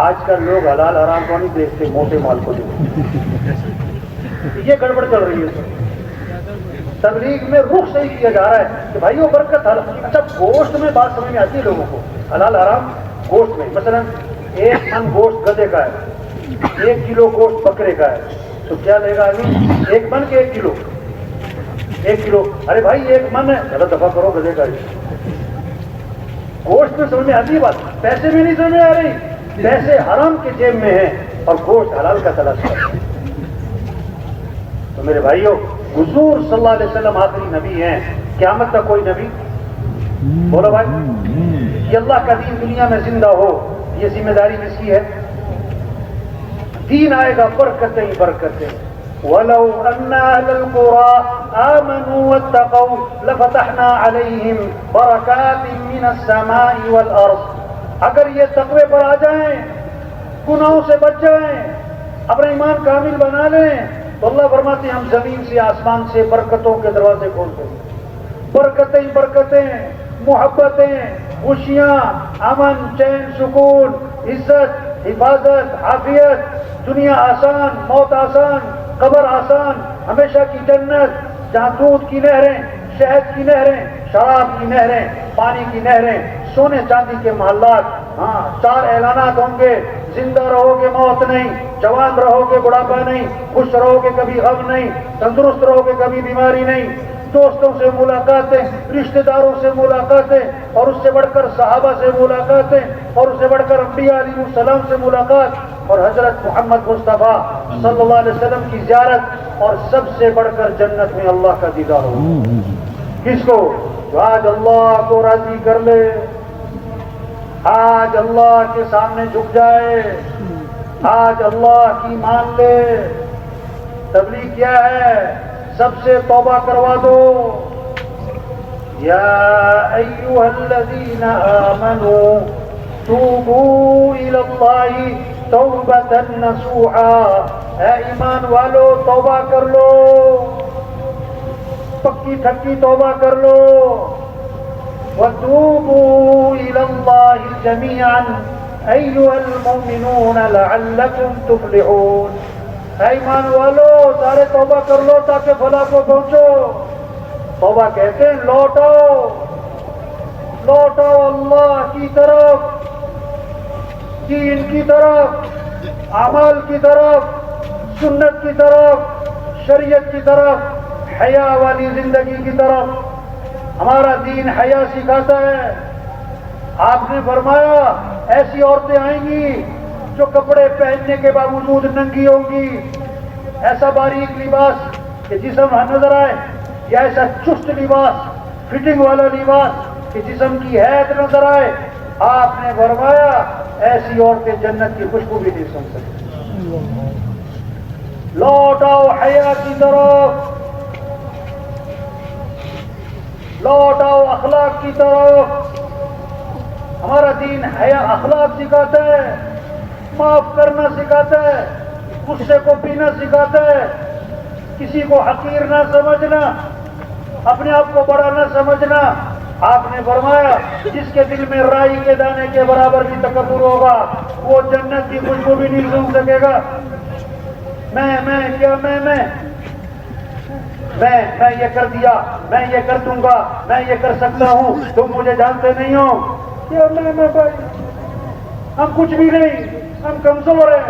آج کل لوگ حلال حرام کو نہیں دیکھتے، موٹے مال کو دیکھتے۔ یہ گڑبڑ چل رہی ہے۔ تبلیغ میں رخ صحیح کیا جا رہا ہے کہ بھائی وہ برکت حلال۔ اچھا گوشت میں بات سمجھ میں آتی ہے لوگوں کو، حلال حرام گوشت میں، مثلا 1 من گوشت گدھے کا ہے، 1 کلو گوشت بکرے کا ہے، تو کیا لے گا آدمی؟ 1 من کے 1 کلو؟ 1 کلو، ارے بھائی 1 من ہے، غلط دفعہ کرو گدھے کا ہی۔ گوشت میں سمجھ میں آتی ہے بات، پیسے میں نہیں سمجھ میں آ رہی۔ پیسے حرام کے جیب میں ہیں اور گوشت حلال کا تلاش کر رہے ہیں۔ تو میرے بھائیوں، حضور صلی اللہ علیہ وسلم آخری نبی ہیں، قیامت تک کوئی نبی بولو بھائی کہ اللہ کا دین دنیا میں زندہ ہو، یہ ذمہ داری کس کی ہے؟ دین آئے گا برکتیں ہی برکتیں۔ وَلَوْ أَنَّ أَهْلَ الْقُرَىٰ آمَنُوا وَاتَّقَوْا لَفَتَحْنَا عَلَيْهِمْ بَرَكَاتٍ مِّنَ السَّمَاءِ وَالْأَرْضِ۔ اگر یہ تقوی پر آ جائیں، گناہوں سے بچ جائیں، اپنا ایمان کامل بنا لیں، تو اللہ فرماتے ہیں ہم زمین سے آسمان سے برکتوں کے دروازے کھولتے ہیں۔ برکتیں ہی برکتیں، محبتیں، خوشیاں، امن، چین، سکون، عزت، حفاظت، عافیت، دنیا آسان، موت آسان، قبر آسان، ہمیشہ کی جنت جہاں دودھ کی نہریں، شہد کی نہریں، شراب کی نہریں، پانی کی نہریں، سونے چاندی کے محلات۔ ہاں 4 اعلانات ہوں گے، زندہ رہو گے موت نہیں، جوان رہو گے بڑھاپا نہیں، خوش رہو گے کبھی غم نہیں، تندرست رہو گے کبھی بیماری نہیں، دوستوں سے ملاقاتیں، رشتہ داروں سے ملاقاتیں، اور اس سے بڑھ کر صحابہ سے ملاقاتیں، اور اس سے بڑھ کر انبیاء علیہ السلام سے ملاقات، اور حضرت محمد مصطفیٰ صلی اللہ علیہ وسلم کی زیارت، اور سب سے بڑھ کر جنت میں اللہ کا دیدار ہو۔ کس کو؟ جو آج اللہ کو راضی کر لے، آج اللہ کے سامنے جھک جائے، آج اللہ کی مان لے۔ تبلیغ کیا ہے؟ سب سے توبہ کروا دو۔ یا ایھا الذین آمنوا توبوا الی اللہ توبۃ نصوحا، اے ایمان والو توبہ کر لو، پکی ٹھکی توبہ کر لو۔ وتوبوا الی اللہ جميعا ایھا المؤمنون لعلکم تفلحون، اے ایمان والو سارے توبہ کر لو تاکہ فلاح کو پہنچو۔ توبہ کہتے ہیں لوٹو، لوٹو اللہ کی طرف، دین کی طرف، اعمال کی طرف، سنت کی طرف، شریعت کی طرف، حیا والی زندگی کی طرف۔ ہمارا دین حیا سکھاتا ہے۔ آپ نے فرمایا ایسی عورتیں آئیں گی جو کپڑے پہننے کے باوجود ننگی ہوں گی، ایسا باریک لباس کہ جسم نظر آئے، یا ایسا چست لباس، فٹنگ والا لباس کہ جسم کی حیت نظر آئے۔ آپ نے فرمایا ایسی عورتیں جنت کی خوشبو بھی نہیں سن سکتی۔ لوٹ آؤ حیا کی طرف، لوٹ آؤ اخلاق کی طرف۔ ہمارا دین حیا اخلاق سکھاتا ہے، معاف کرنا سکھاتا ہے، غصے کو پینا سکھاتا ہے، کسی کو حقیر نہ سمجھنا، اپنے آپ کو بڑا نہ سمجھنا۔ آپ نے فرمایا جس کے دل میں رائی کے دانے کے برابر بھی تکبر ہوگا وہ جنت کی خوشبو بھی نہیں سونگ سکے گا۔ میں کیا میں یہ کر دیا، میں یہ کر دوں گا، میں یہ کر سکتا ہوں، تم مجھے جانتے نہیں ہو۔ کیا میں بھائی، ہم کچھ بھی نہیں، ہم کمزور ہیں،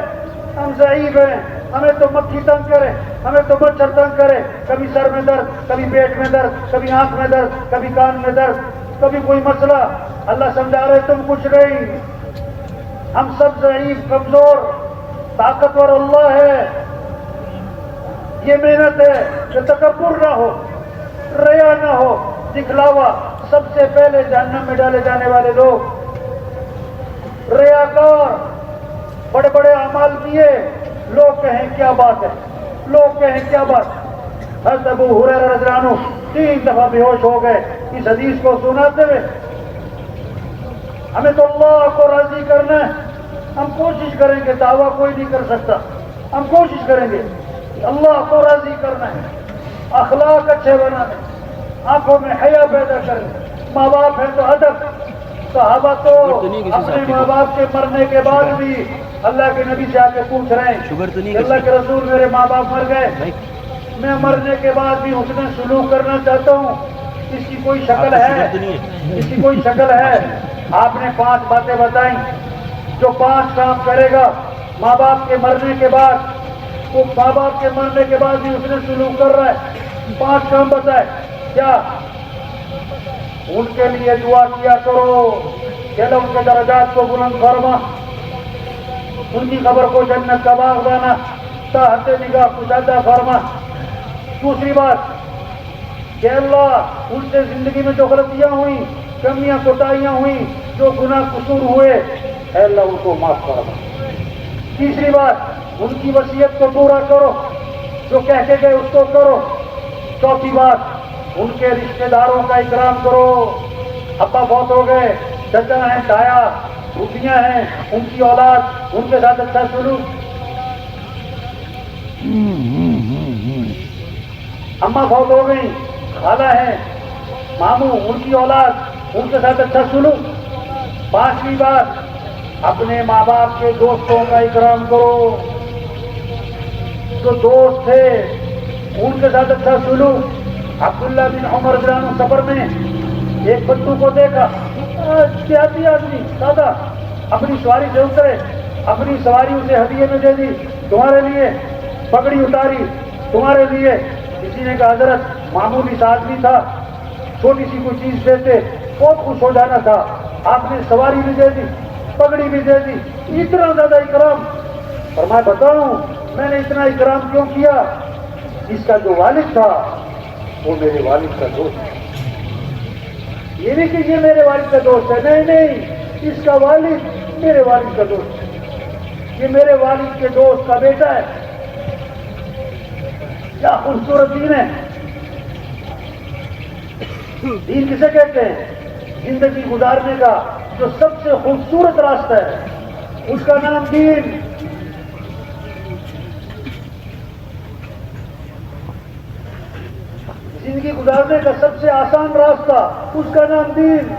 ہم ضعیف ہیں، ہمیں تو مکھی تنگ کرے، ہمیں تو مچھر تنگ کرے، کبھی سر میں درد، کبھی پیٹ میں درد، کبھی آنکھ میں درد، کبھی کان میں درد، کبھی کوئی مسئلہ۔ اللہ سمجھا رہے تم کچھ نہیں، ہم سب ضعیف کمزور، طاقتور اللہ ہے۔ یہ محنت ہے کہ تکبر نہ ہو، ریا نہ ہو، دکھلاوا۔ سب سے پہلے جہنم میں ڈالے جانے والے لوگ ریاکار، بڑے بڑے اعمال کیے، لوگ کہیں کیا بات ہے، لوگ کہیں کیا بات۔ حضرت ابو ہریرہ رضی اللہ عنہ 3 دفعہ بے ہوش ہو گئے اس حدیث کو سناتے ہوئے۔ ہمیں تو اللہ کو راضی کرنا ہے، ہم کوشش کریں گے، دعویٰ کوئی نہیں کر سکتا، ہم کوشش کریں گے اللہ کو راضی کرنا ہے، اخلاق اچھے بنانے، آنکھوں میں حیا پیدا کریں۔ ماں باپ ہیں تو ادب۔ صحابہ تو اپنے ماں باپ کے مرنے کے بعد بھی اللہ کے نبی سے آ کے پوچھ رہے ہیں اللہ کے رسول میرے ماں باپ مر گئے، میں مرنے کے بعد بھی حسن سلوک کرنا چاہتا ہوں، اس کی کوئی شکل ہے؟ اس کی کوئی شکل ہے؟ آپ نے 5 باتیں بتائیں، جو 5 کام کرے گا ماں باپ کے مرنے کے بعد، وہ ماں باپ کے مرنے کے بعد بھی حسن سلوک کر رہا ہے۔ 5 کام بتائے۔ کیا؟ ان کے لیے دعا کیا کرو کہ اللہ ان کے درجات کو بلند فرما، ان کی قبر کو جنت کا باغ بنا، تحت نگاہ کشادہ فرما۔ دوسری بات کہ اللہ ان سے زندگی میں جو غلطیاں ہوئیں، کمیاں کوتاہیاں ہوئیں، جو گناہ قصور ہوئے، اے اللہ ان کو معاف فرما۔ تیسری بات ان کی وصیت کو پورا کرو، جو کہہ کے گئے اس کو کرو۔ چوتھی بات ان کے رشتہ داروں کا اکرام کرو، ابا فوت ہو گئے، چچا ہیں، تایا، پھوپھیاں ہیں، ان کی اولاد، ان کے ساتھ اچھا سلوک۔ اماں فوت ہو گئی، خالہ ہیں، ماموں، ان کی اولاد، ان کے ساتھ اچھا سلوک۔ 5ویں بات اپنے ماں باپ کے دوستوں کا اکرام کرو، جو دوست تھے ان کے ساتھ اچھا سلوک۔ عبداللہ بن عمر رضی اللہ عنہ سفر میں ایک بندو کو دیکھا، دیہاتی آدمی سادہ، اپنی سواری سے اترے، اپنی سواری اسے ہدیے میں دے دی، تمہارے لیے، پگڑی اتاری تمہارے لیے۔ کسی نے کہا حضرت معمولی سا آدمی تھا، چھوٹی سی کوئی چیز دیتے بہت خوش ہو جانا تھا، آپ نے سواری بھی دے دی، پگڑی بھی دے دی، اتنا زیادہ اکرام۔ فرمایا بتاؤں میں نے اتنا اکرام کیوں کیا؟ اس کا جو والد تھا وہ میرے والد کا دوست ہے، یہ نہیں کہ یہ میرے والد کا دوست ہے، نہیں نہیں، اس کا والد میرے والد کا دوست ہے، یہ میرے والد کے دوست کا بیٹا ہے۔ کیا خوبصورت دین ہے! دین کسے کہتے ہیں؟ زندگی گزارنے کا جو سب سے خوبصورت راستہ ہے، اس کا نام دین۔ زندگی گزارنے کا سب سے آسان راستہ، اس کا نام دین۔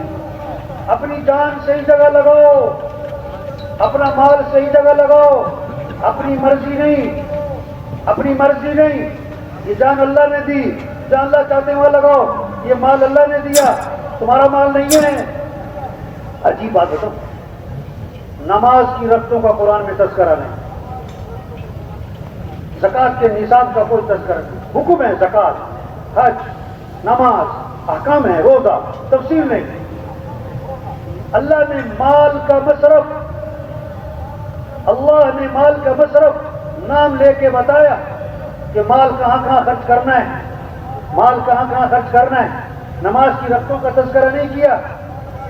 اپنی جان صحیح جگہ لگاؤ، اپنا مال صحیح جگہ لگاؤ، اپنی مرضی نہیں، اپنی مرضی نہیں۔ یہ جان اللہ نے دی، جان اللہ چاہتے ہیں وہاں لگاؤ۔ یہ مال اللہ نے دیا، تمہارا مال نہیں ہے۔ عجیب بات ہے۔ نماز کی رختوں کا قرآن میں تذکرہ نہیں، زکوٰۃ کے نصاب کا کوئی تذکرہ نہیں۔ حکم ہے زکوٰۃ، حج، نماز، احکام ہے، روزہ، تفصیل نہیں۔ اللہ نے مال کا مصرف، اللہ نے مال کا مصرف نام لے کے بتایا کہ مال کہاں کہاں خرچ کرنا ہے، مال کہاں کہاں خرچ کرنا ہے۔ نماز کی رختوں کا تذکرہ نہیں کیا،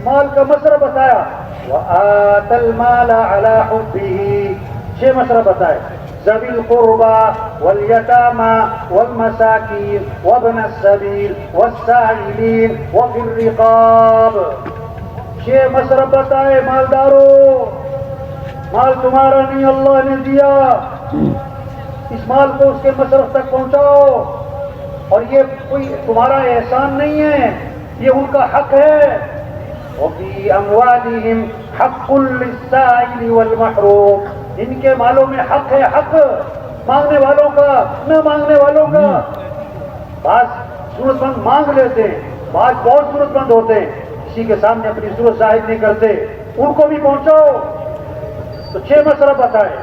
مال کا مصرف بتایا۔ وَآتَ الْمَالَ عَلَىٰ حُبِّهِ، 6 مصرف بتائے، ذوی القربى واليتامى والمساکین وابن السبیل والسائلین وفی الرقاب۔ 6 مصرف بتائے۔ مالداروں، مال تمہارا نہیں، اللہ نے دیا، اس مال کو اس کے مصرف تک پہنچاؤ، اور یہ کوئی تمہارا احسان نہیں ہے، یہ ان کا حق ہے۔ وَفِي أَمْوَالِهِمْ حَقٌّ لِلسَّائِلِ وَالْمَحْرُومِ، ان کے مالوں میں حق ہے، حق مانگنے والوں کا، نہ مانگنے والوں کا۔ بعض ضرورت مند مانگ لیتے ہیں، بعض بہت ضرورت مند ہوتے ہیں، کسی کے سامنے اپنی ضرورت ظاہر نہیں کرتے، ان کو بھی پہنچاؤ۔ تو 6 مصرف بتائے۔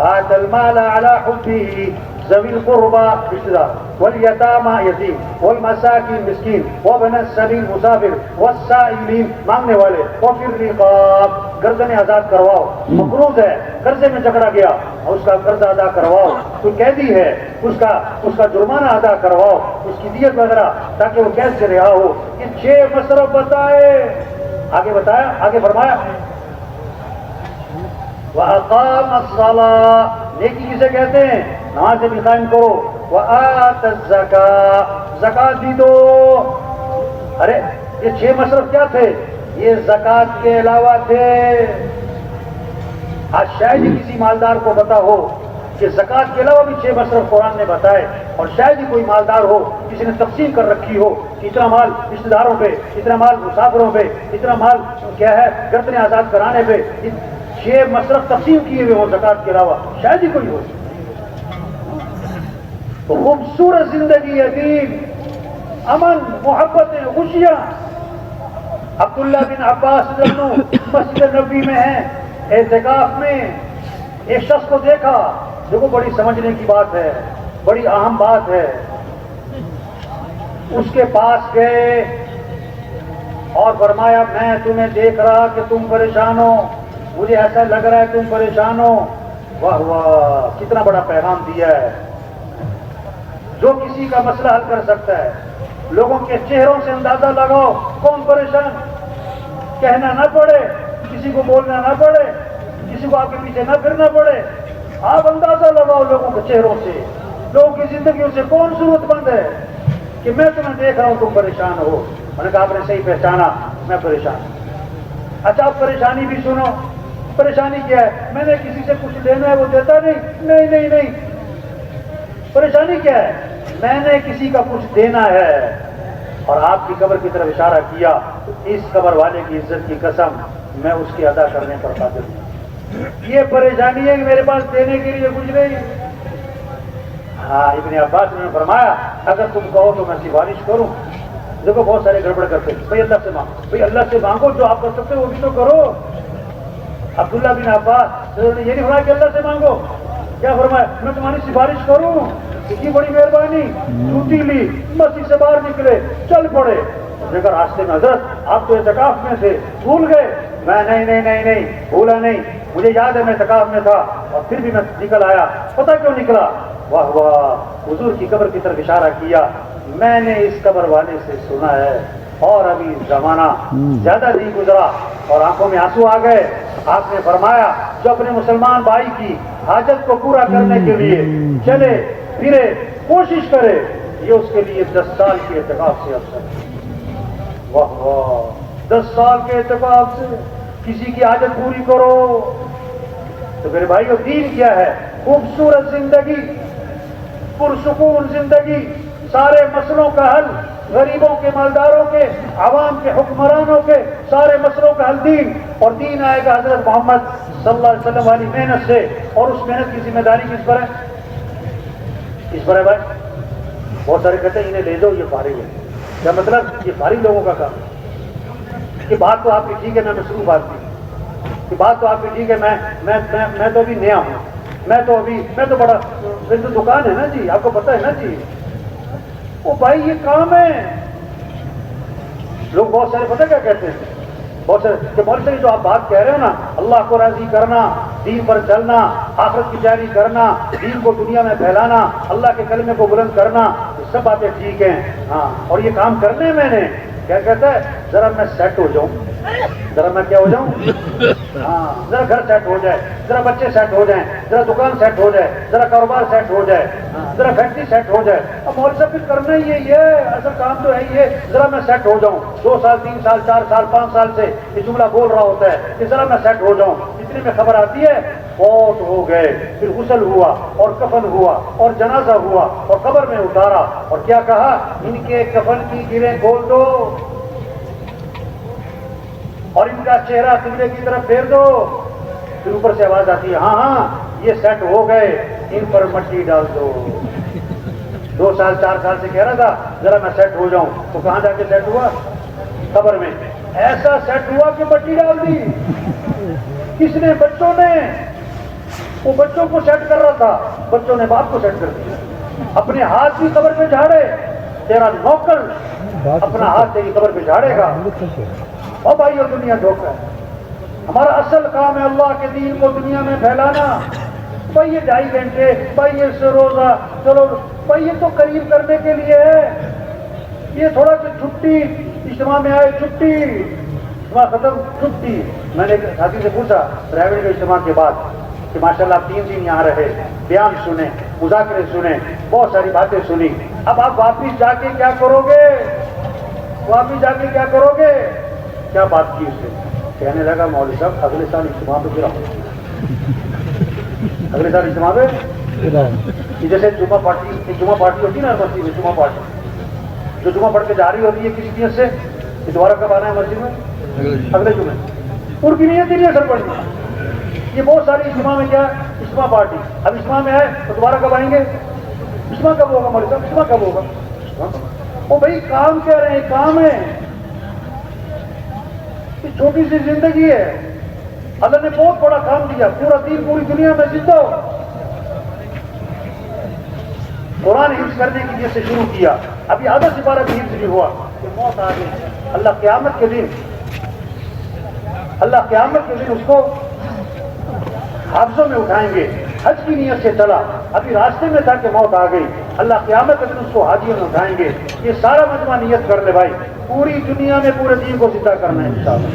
آتَ الْمَالَ عَلَىٰ حُبِّهِ ذوی القربى رشتہ دار، والیتامى یتیم، والمساکین مسکین، وابن السبیل مسافر، والسائلین مانگنے والے، وفی الرقاب گردنیں آزاد کرواؤ۔ مقروض ہے، قرضے میں جکڑا گیا، اور اس کا قرض ادا کرواؤ۔ کوئی قیدی ہے، اس کا جرمانہ ادا کرواؤ، اس کی دیت وغیرہ، تاکہ وہ قید سے رہا ہو۔ یہ 6 مصرف بتائے۔ آگے بتایا، آگے فرمایا وَأَقَامَ الصَّلَاةَ، نیکی کسے کہتے ہیں؟ نماز بھی قائم کرو۔ وَآتَ الزَّكَاةَ، زکوٰۃ بھی دو۔ ارے یہ 6 مصرف کیا تھے؟ یہ زکوٰۃ کے علاوہ تھے۔ آج شاید ہی کسی مالدار کو پتا ہو کہ زکوٰۃ کے علاوہ بھی 6 مصرف قرآن نے بتائے، اور شاید ہی کوئی مالدار ہو کسی نے تقسیم کر رکھی ہو کہ اتنا مال رشتہ داروں پہ، اتنا مال مسافروں پہ، اتنا مال کیا ہے گردنیں آزاد کرانے پہ، 6 مصرف تقسیم کیے ہوئے ہوں زکوٰۃ کے علاوہ، شاید ہی کوئی ہو۔ تو خوبصورت زندگی ہے، دین، امن، محبتیں، خوشیاں۔ عبداللہ بن عباس رضی اللہ عنہ مسجد نبوی میں ہیں، اعتکاف میں ایک شخص کو دیکھا۔ دیکھو بڑی سمجھنے کی بات ہے، بڑی اہم بات ہے۔ اس کے پاس گئے اور فرمایا میں تمہیں دیکھ رہا کہ تم پریشان ہو، مجھے ایسا لگ رہا ہے تم پریشان ہو۔ واہ واہ، کتنا بڑا پیغام دیا ہے۔ جو کسی کا مسئلہ حل کر سکتا ہے، لوگوں کے چہروں سے اندازہ لگاؤ کون پریشان، کہنا نہ پڑے، کسی کو بولنا نہ پڑے، کسی کو آپ کے پیچھے نہ پھرنا پڑے، آپ اندازہ لگاؤ لوگوں کے چہروں سے، لوگوں کی زندگیوں سے کون ضرورت مند ہے کہ میں تمہیں دیکھ رہا ہوں تم پریشان ہو۔ میں نے کہا آپ نے صحیح پہچانا، میں پریشان ہوں۔ اچھا آپ پریشانی بھی سنو، پریشانی کیا ہے؟ میں نے کسی سے کچھ لینا ہے وہ دیتا نہیں، نہیں نہیں نہیں۔ پریشانی کیا ہے؟ میں نے کسی کا کچھ دینا ہے، اور آپ کی قبر کی طرف اشارہ کیا، تو اس قبر والے کی عزت کی قسم میں اس کی ادا کرنے پر قادر ہوں۔ یہ پریشانی ہے کہ میرے پاس دینے کے لیے کچھ نہیں۔ ہاں ابن عباس نے فرمایا اگر تم کہو تو میں سفارش کروں۔ دیکھو بہت سارے گڑبڑ کرتے ہیں، بھائی اللہ سے مانگو، بھائی اللہ سے مانگو، جو آپ کر سکتے وہ بھی تو کرو۔ عبداللہ بن عباس نے یہ نہیں فرمایا کہ اللہ سے مانگو، کیا فرمایا میں تمہاری سفارش کروں، اتنی بڑی مہربانی۔ جوتی لی، مسجد سے باہر نکلے، چل پڑے، دیکھا راستے میں حضرت آپ تو اعتکاف میں تھے، بھول گئے؟ میں نہیں نہیں نہیں نہیں بھولا نہیں، مجھے یاد ہے میں اعتکاف میں تھا، اور پھر بھی میں نکل آیا۔ پتہ کیوں نکلا؟ واہ واہ، حضور کی قبر کی طرف اشارہ کیا، میں نے اس قبر والے سے سنا ہے اور ابھی زمانہ زیادہ نہیں گزرا اور آنکھوں میں آنسو آ گئے. آپ نے فرمایا جو اپنے مسلمان بھائی کی حاجت کو پورا کرنے کے لیے چلے پھرے کوشش کرے یہ اس کے لیے 10 سال کے اعتکاف سے افضل ہے. واہ واہ 10 سال کے اعتکاف سے کسی کی حاجت پوری کرو. تو میرے بھائیو دین کیا ہے؟ خوبصورت زندگی، پرسکون زندگی، سارے مسئلوں کا حل، غریبوں کے، مالداروں کے، عوام کے، حکمرانوں کے سارے مسئلوں کا حل دین. اور دین آئے گا حضرت محمد صلی اللہ علیہ وسلم والی محنت سے. اور اس محنت کی ذمہ داری کس پر ہے؟ کس پر ہے بھائی؟ بہت سارے کہتے ہیں انہیں لے دو یہ فارغ ہے. کیا مطلب؟ یہ فارغ لوگوں کا کام ہے. کہ بات تو آپ کی ٹھیک ہے، میں مصروف آدمی ہوں، کہ بات تو آپ کی ٹھیک ہے، میں تو ابھی نیا ہوں، میں تو بڑا، میری تو دکان ہے نا جی، آپ کو پتہ ہے نا جی. وہ بھائی یہ کام ہے. لوگ بہت سارے پتہ کیا کہتے ہیں؟ بہت سارے کہ مولوی صاحب جو آپ بات کہہ رہے ہو نا، اللہ کو راضی کرنا، دین پر چلنا، آخرت کی تیاری کرنا، دین کو دنیا میں پھیلانا، اللہ کے کلمے کو بلند کرنا، یہ سب باتیں ٹھیک ہیں. ہاں اور یہ کام کرنے میں نے کیا کہتا ہے؟ ذرا میں سیٹ ہو جاؤں، ذرا میں کیا ہو جاؤں؟ ہاں ذرا گھر سیٹ ہو جائے، ذرا بچے سیٹ ہو جائیں، ذرا دکان سیٹ ہو جائے، ذرا کاروبار سیٹ ہو جائے، ذرا فیکٹری سیٹ ہو جائے. اب مولوی صاحب پھر کرنا ہی یہ اصل کام تو ہے یہ، ذرا میں سیٹ ہو جاؤں. 2 سال 3 سال 4 سال 5 سال سے یہ جملہ بول رہا ہوتا ہے کہ ذرا میں سیٹ ہو جاؤں. اتنے میں خبر آتی ہے فوت ہو گئے. پھر غسل ہوا اور کفن ہوا اور جنازہ ہوا اور قبر میں اتارا اور کیا کہا؟ ان کے کفن کی گریں کھول دو اور ان کا چہرہ قبلے کی طرف پھیر دو. پھر اوپر سے آواز آتی ہے ہاں ہاں یہ سیٹ ہو گئے، ان پر مٹی ڈال دو. 2 سال 4 سال سے کہہ رہا تھا ذرا میں سیٹ ہو جاؤں، تو کہاں جا کے سیٹ ہوا؟ قبر میں. ایسا سیٹ ہوا کہ مٹی ڈال دی. کس نے؟ بچوں نے. وہ بچوں کو سیٹ کر رہا تھا، بچوں نے باپ کو سیٹ کر دیا. اپنے ہاتھ بھی قبر پہ جھاڑے، تیرا نوکر اپنا ہاتھ تیری قبر پہ جھاڑے گا. اور بھائی یہ دنیا دھوکہ ہے. ہمارا اصل کام ہے اللہ کے دین کو دنیا میں پھیلانا. بھائی یہ 2.5 گھنٹے، بھائی یہ سے روزہ، چلو بھائی یہ تو قریب کرنے کے لیے ہے. یہ تھوڑا کہ چھٹی، اجتماع میں آئے چھٹی، اجتماع ختم چھٹی. میں نے ایک ساتھی سے پوچھا پرائیویٹ کے اجتماع کے بعد کہ ماشاءاللہ آپ 3 دن یہاں رہے، بیان سنے، مذاکرے سنے، بہت ساری باتیں سنی، اب آپ واپس جا کے کیا کرو گے؟ واپس جا کے کیا کرو گے؟ کیا بات کی اس سے؟ کہنے لگا مولوی صاحب اگلے سال اجتماع پہ گرا، اگلے سال اجتماع پہ. جیسے جمعہ پارٹی ہوتی ہے نا مسجد میں، جمعہ پارٹی جو جمعہ پڑھ کے جاری ہوتی ہے کسی نیت سے کہ دوبارہ کب آنا ہے مسجد میں؟ اگلے جمعے. ان کی نیت ہی نہیں اثر پڑنا. یہ بہت ساری اجتماع میں کیا ہے؟ اجتماع پارٹی. اب اجتماع میں آئے تو دوبارہ کب آئیں گے؟ اجتماع کب ہوگا مولوی صاحب؟ اجتماع کب ہوگا؟ وہ بھائی کام کہہ رہے ہیں، کام ہے. چھوٹی سی زندگی ہے، اللہ نے بہت بڑا کام دیا. پورا دین پوری دنیا میں زندہ ہو. قرآن حفظ کرنے کی نیت سے شروع کیا، ابھی آدھا سپارہ بھی حفظ نہیں ہوا کہ موت آ گئی. اللہ قیامت کے دن اس کو حافظوں میں اٹھائیں گے. حج کی نیت سے چلا، ابھی راستے میں تھا کہ موت آ گئی. اللہ قیامت کے دن اس کو حاجیوں میں اٹھائیں گے. یہ سارا مجمع نیت کر لے بھائی، پوری دنیا میں پورے دین کو زندہ کرنا ہے انشاءاللہ.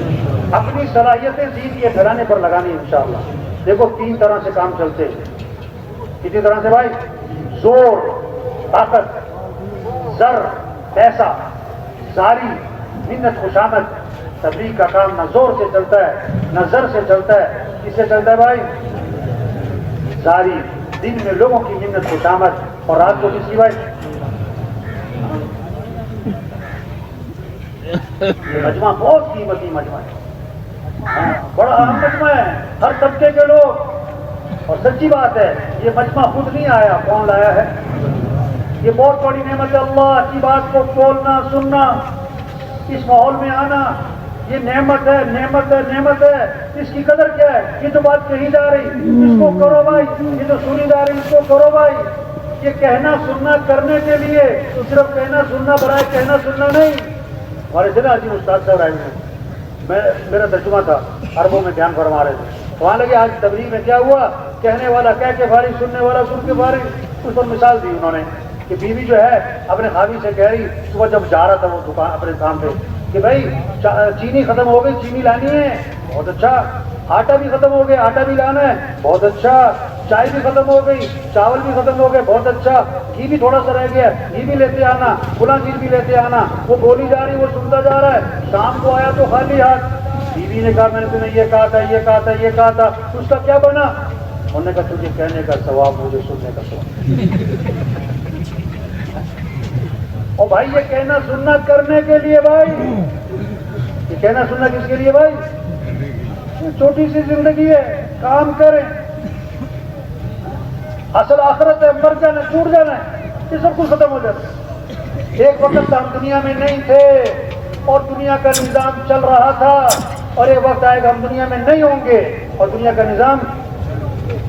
اپنی صلاحیتیں دین کے پھیلانے پر لگانی ہے انشاءاللہ. دیکھو 3 طرح سے کام چلتے ہیں. کتنی طرح سے بھائی؟ زور، طاقت، زر، پیسہ، زاری، منت، خوشامد. تبلیغ کا کام نہ زور سے چلتا ہے نہ زر سے چلتا ہے. کس سے چلتا ہے بھائی؟ زاری. دن میں لوگوں کی منت، خوشامد، اور رات کو کس کی بھائی؟ یہ مجمع بہت قیمتی مجمع ہے، بڑا اہم مجمع ہے، ہر طبقے کے لوگ. اور سچی بات ہے یہ مجمع خود نہیں آیا، کون لایا ہے؟ یہ بہت بڑی نعمت ہے. اللہ کی بات کو بولنا، سننا، اس ماحول میں آنا، یہ نعمت ہے، نعمت ہے، نعمت ہے. اس کی قدر کیا ہے؟ یہ جو بات کہی جا رہی اس کو کرو بھائی، یہ جو سنی جا رہی اس کو کرو بھائی. یہ کہنا سننا کرنے کے لیے، صرف کہنا سننا برائے کہنا سننا نہیں. ہمارے سے نا عظیم استاد صاحب آئے ہیں، میرا ترجمہ تھا، عربوں میں بیان فرما رہے تھے. وہاں لگے آج تبلیغ میں کیا ہوا؟ کہنے والا کہہ کے فارغ، سننے والا سن کے فارغ. اس پر مثال دی انہوں نے کہ بیوی جو ہے اپنے خاوی سے کہہ رہی، صبح جب جا رہا تھا وہ دکان اپنے کام پہ، کہ بھائی چینی ختم ہو گئی، چینی لانی ہے، بہت اچھا، آٹا بھی ختم ہو گیا، آٹا بھی لانا ہے، بہت اچھا، چائے بھی ختم ہو گئی، چاول بھی ختم ہو گئے، بہت اچھا، گھی بھی تھوڑا سا رہ گیا، گھی بھی لیتے آنا، فلاں چیز بھی لیتے آنا۔ وہ بولی جا رہی، وہ سنتا جا رہا ہے، شام کو آیا تو خالی ہاتھ۔ بیوی نے کہا میں نے تمہیں یہ کہا تھا، یہ کہا تھا، یہ کہا تھا، اس کا کیا بنا؟ انہوں نے کہا تجھے کہنے کا ثواب، مجھے سننے کا ثواب۔ اور بھائی یہ کہنا سننا کرنے کے لیے، بھائی یہ کہنا سننا کس کے لیے بھائی؟ چھوٹی سی زندگی ہے، کام کریں، اصل آخرت ہے، مر جانا، ٹوٹ جانا ہے، یہ سب کچھ ختم ہو جاتا ہے۔ ایک وقت ہم دنیا میں نہیں تھے اور دنیا کا نظام چل رہا تھا، اور ایک وقت آئے گا ہم دنیا میں نہیں ہوں گے اور دنیا کا نظام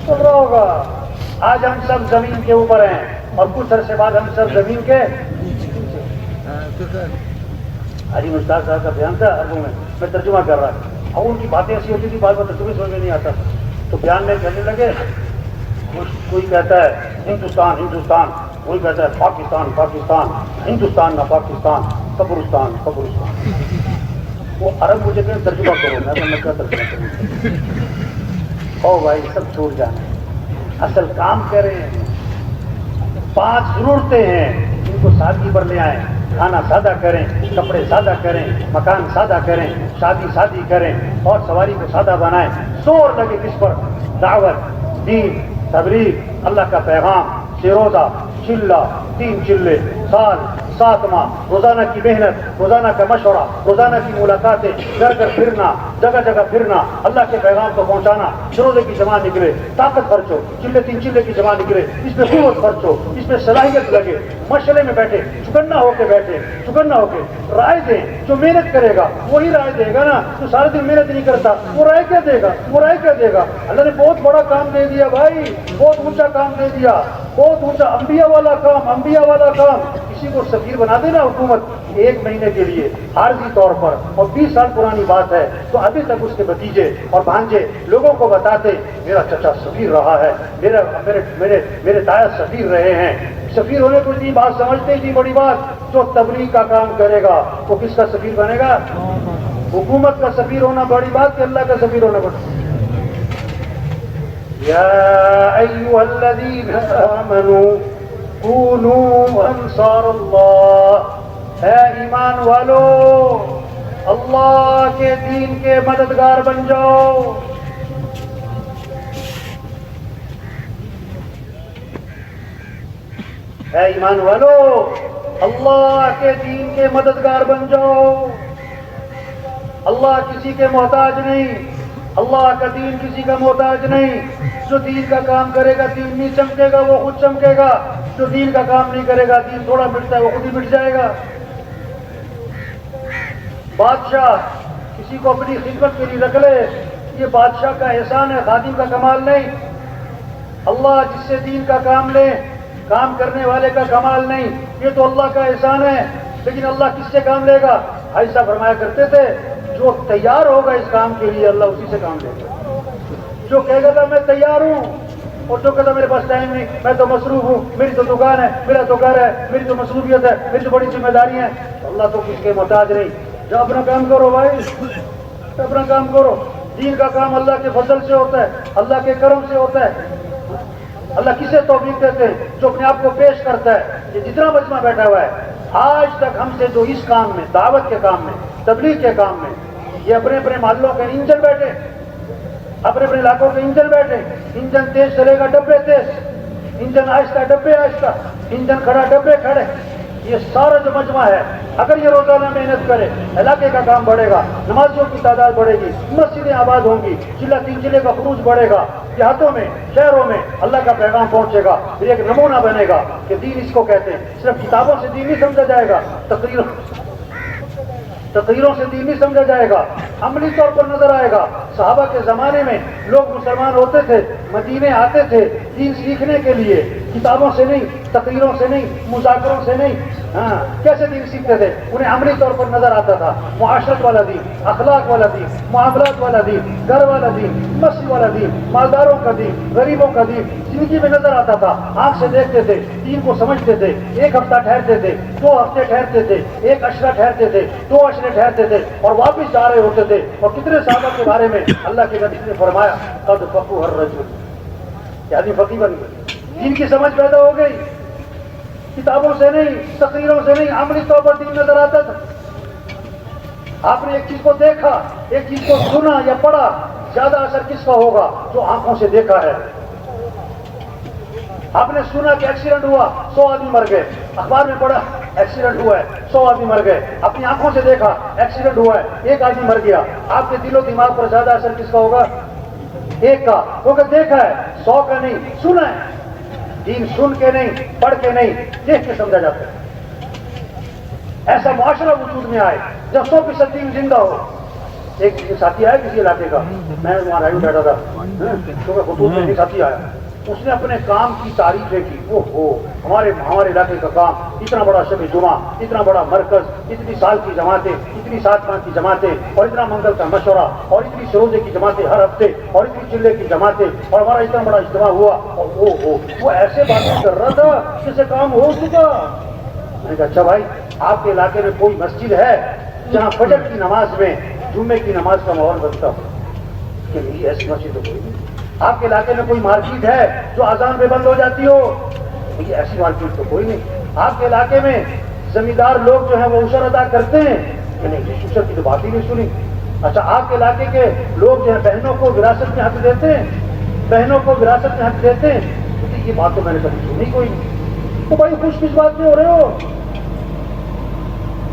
چل رہا ہوگا۔ آج ہم سب زمین کے اوپر ہیں اور کچھ عرصے بعد ہم سب زمین کے۔ علی مشتاق صاحب کا بیان تھا عربوں میں ترجمہ کر رہا تھا، اور ان کی باتیں ایسی ہوتی تھی، بات ترجمے سمجھ میں نہیں آتا، تو بیان میں کہنے لگے، کوئی کہتا ہے ہندوستان ہندوستان، کوئی کہتا ہے پاکستان پاکستان، ہندوستان نہ پاکستان، قبرستان قبرستان۔ وہ عرب مجھے کہیں ترجمہ کرو، میں کیا ترجمہ کروں؟ او بھائی سب چھوڑ جانا، اصل کام کریں۔ 5 ضرورتیں ہیں، ان کو سادگی پر لے آئیں، کھانا سادہ کریں، کپڑے سادہ کریں، مکان سادہ کریں، شادی سادی کریں، اور سواری کو سادہ بنائیں۔ زور لگے کس پر؟ دعوت، دین، تبلیغ، اللہ کا پیغام، روزہ، چلہ، 3 چلے، سال، 7 ماہ، روزانہ کی محنت، روزانہ کا مشورہ، روزانہ کی ملاقاتیں، گھر گھر پھرنا، جگہ جگہ پھرنا، اللہ کے پیغام کو پہنچانا۔ روزے کی جمع نکلے، طاقت خرچو، چلے 3 چلے کی جمع نکلے، اس میں قوت خرچو، اس میں صلاحیت لگے، مشورے میں بیٹھے، چکنا ہو کے بیٹھے، چکنا ہو کے رائے دیں۔ جو محنت کرے گا وہی رائے دے گا نا، جو سارے دن محنت نہیں کرتا وہ رائے کیا دے گا؟ وہ رائے کیا دے گا؟ اللہ نے بہت بڑا کام دے دیا بھائی، بہت اونچا کام دے دیا، بہت اونچا، انبیاء والا کام، انبیاء والا کام۔ کسی کو سفیر بنا دینا حکومت 1 مہینے کے لیے عارضی طور پر، اور 20 سال پرانی بات ہے، تو ابھی تک اس کے بھتیجے اور بھانجے لوگوں کو بتاتے میرا چچا سفیر رہا ہے، میرے تایا سفیر رہے ہیں۔ سفیر ہونے کو اتنی بات سمجھتے، اتنی بڑی بات۔ جو تبلیغ کا کام کرے گا وہ کس کا سفیر بنے گا؟ حکومت کا سفیر ہونا بڑی بات کہ اللہ کا سفیر ہونا بڑی؟ یا ایھا الذین آمنوا کونوا انصار اللہ، اے ایمان والو اللہ کے دین کے مددگار بن جاؤ۔ اے ایمان والو اللہ کے دین کے مددگار بن جاؤ۔ اللہ کسی کے محتاج نہیں، اللہ کا دین کسی کا محتاج نہیں۔ جو دین کا کام کرے گا دین نہیں چمکے گا، وہ خود چمکے گا۔ جو دین کا کام نہیں کرے گا، دین تھوڑا مٹتا ہے وہ خود ہی مٹ جائے گا۔ بادشاہ کسی کو اپنی خدمت کے لیے رکھ لے، یہ بادشاہ کا احسان ہے، خادم کا کمال نہیں۔ اللہ جس سے دین کا کام لے، کام کرنے والے کا کمال نہیں، یہ تو اللہ کا احسان ہے۔ لیکن اللہ کس سے کام لے گا؟ بھائی صاحب فرمایا کرتے تھے جو تیار ہوگا اس کام کے لیے اللہ اسی سے کام لے گا۔ جو کہے گا میں تیار ہوں، اور جو کہتا میرے پاس ٹائم نہیں، میں تو مصروف ہوں، میری تو دکان ہے، میرا تو گھر ہے، میری تو مصروفیت ہے، میری تو بڑی ذمہ داری ہے، اللہ تو کسی کے محتاج نہیں۔ جو اپنا کام کرو بھائی، اپنا کام کرو۔ دین کا کام اللہ کے فضل سے ہوتا ہے، اللہ کے کرم سے ہوتا ہے۔ اللہ کسے توفیق دیتے ہیں؟ جو اپنے آپ کو پیش کرتا ہے۔ یہ جتنا مجمع بیٹھا ہوا ہے آج تک ہم سے جو اس کام میں، دعوت کے کام میں، تبلیغ کے کام میں، یہ اپنے اپنے محلوں کے انجن بیٹھے، اپنے اپنے علاقوں کے انجن بیٹھے۔ انجن تیز چلے گا ڈبے تیز، انجن آہستہ ڈبے آہستہ، انجن کھڑا ڈبے کھڑے۔ یہ سارا جو مجمع ہے اگر یہ روزانہ محنت کرے، علاقے کا کام بڑھے گا، نمازیوں کی تعداد بڑھے گی، مسجدیں آباد ہوں گی، چلہ 3 چلے کا خروج بڑھے گا، دیہاتوں میں، شہروں میں اللہ کا پیغام پہنچے گا۔ پھر ایک نمونہ بنے گا کہ دین اس کو کہتے ہیں۔ صرف کتابوں سے دین نہیں سمجھا جائے گا، تقریروں سے دین نہیں سمجھا جائے گا، عملی طور پر نظر آئے گا۔ صحابہ کے زمانے میں لوگ مسلمان ہوتے تھے، مدینے آتے تھے دین سیکھنے کے لیے، کتابوں سے نہیں، تقریروں سے نہیں، مذاکروں سے نہیں. ہاں کیسے دین سیکھتے تھے؟ انہیں عملی طور پر نظر آتا تھا. معاشرت والا دین، اخلاق والا دین، معاملات والا دین، گھر والا دین، مسجد والا دین، مالداروں کا دین، غریبوں کا دین زندگی میں نظر آتا تھا. آنکھ سے دیکھتے تھے، دین کو سمجھتے تھے. 1 ہفتہ ٹھہرتے تھے، 2 ہفتے ٹھہرتے تھے، 1 عشرہ ٹھہرتے تھے، 2 عشرے ٹھہرتے تھے اور واپس جا رہے ہوتے تھے. اور کتنے صحابہ کے بارے میں اللہ کے نبی نے فرمایا قد فقہ الرجل، کہ آدمی فقیہ بن گیا، دین کی سمجھ پیدا ہو گئی. کتابوں سے نہیں، تقریروں سے نہیں، عملی طور پر دین نظر آتا تھا. آپ نے ایک چیز کو دیکھا، ایک چیز کو سنا یا پڑھا، زیادہ اثر کس کا ہوگا؟ جو آنکھوں سے دیکھا ہے. آپ نے سنا کہ ایکسیڈنٹ ہوا، 100 آدمی مر گئے. اخبار میں پڑھا ایکسیڈنٹ ہوا ہے، 100 آدمی مر گئے. اپنی آنکھوں سے دیکھا ایکسیڈنٹ ہوا ہے، 1 آدمی مر گیا. آپ کے دل و دماغ پر زیادہ اثر کس کا ہوگا؟ 1 کا، کیونکہ دیکھا ہے. 100 کا نہیں، سنا ہے. دین سن کے نہیں، پڑھ کے نہیں، دیکھ کے سمجھا جاتا ہے. ایسا معاشرہ وجود میں آئے جب 100% دین زندہ ہو. ایک ساتھی آیا کسی علاقے کا، میں وہاں رائیو بیٹھا تھا، کیونکہ خطوط میں ایک ساتھی آیا. اس نے اپنے کام کی تعریفیں کی. ہمارے علاقے کا کام، اتنا بڑا شب جمعہ، اتنا بڑا مرکز، اتنی سال کی جماعتیں، اتنی 7 ماہ کی جماعتیں، اور اتنا منگل کا مشورہ، اور اتنی سروزے کی جماعتیں ہر ہفتے، اور اتنی چلے کی جماعتیں، اور ہمارا اتنا بڑا اجتماع ہوا. اور وہ ایسے باتیں کر رہا تھا جیسے کام ہو چکا. میں نے کہا اچھا بھائی، آپ کے علاقے میں کوئی مسجد ہے جہاں فجر کی نماز میں جمعے کی نماز کا ماحول بنتا ہو؟ کہ نہیں، ایسی مسجد تو کوئی نہیں. آپ کے علاقے میں کوئی مارکیٹ ہے جو اذان پہ بند ہو جاتی ہو؟ یہ ایسی مارکیٹ تو کوئی نہیں. آپ کے علاقے میں زمیندار لوگ جو ہیں وہ عشر ادا کرتے ہیں؟ کہ نہیں، اس عشر کی تو بات ہی نہیں سنی. اچھا، آپ کے علاقے کے لوگ جو ہیں بہنوں کو وراثت میں حق دیتے ہیں؟ بہنوں کو وراثت میں حق دیتے ہیں؟ یہ بات تو میں نے کبھی سنی کوئی نہیں. تو بھائی خوش کس بات میں ہو رہے ہو؟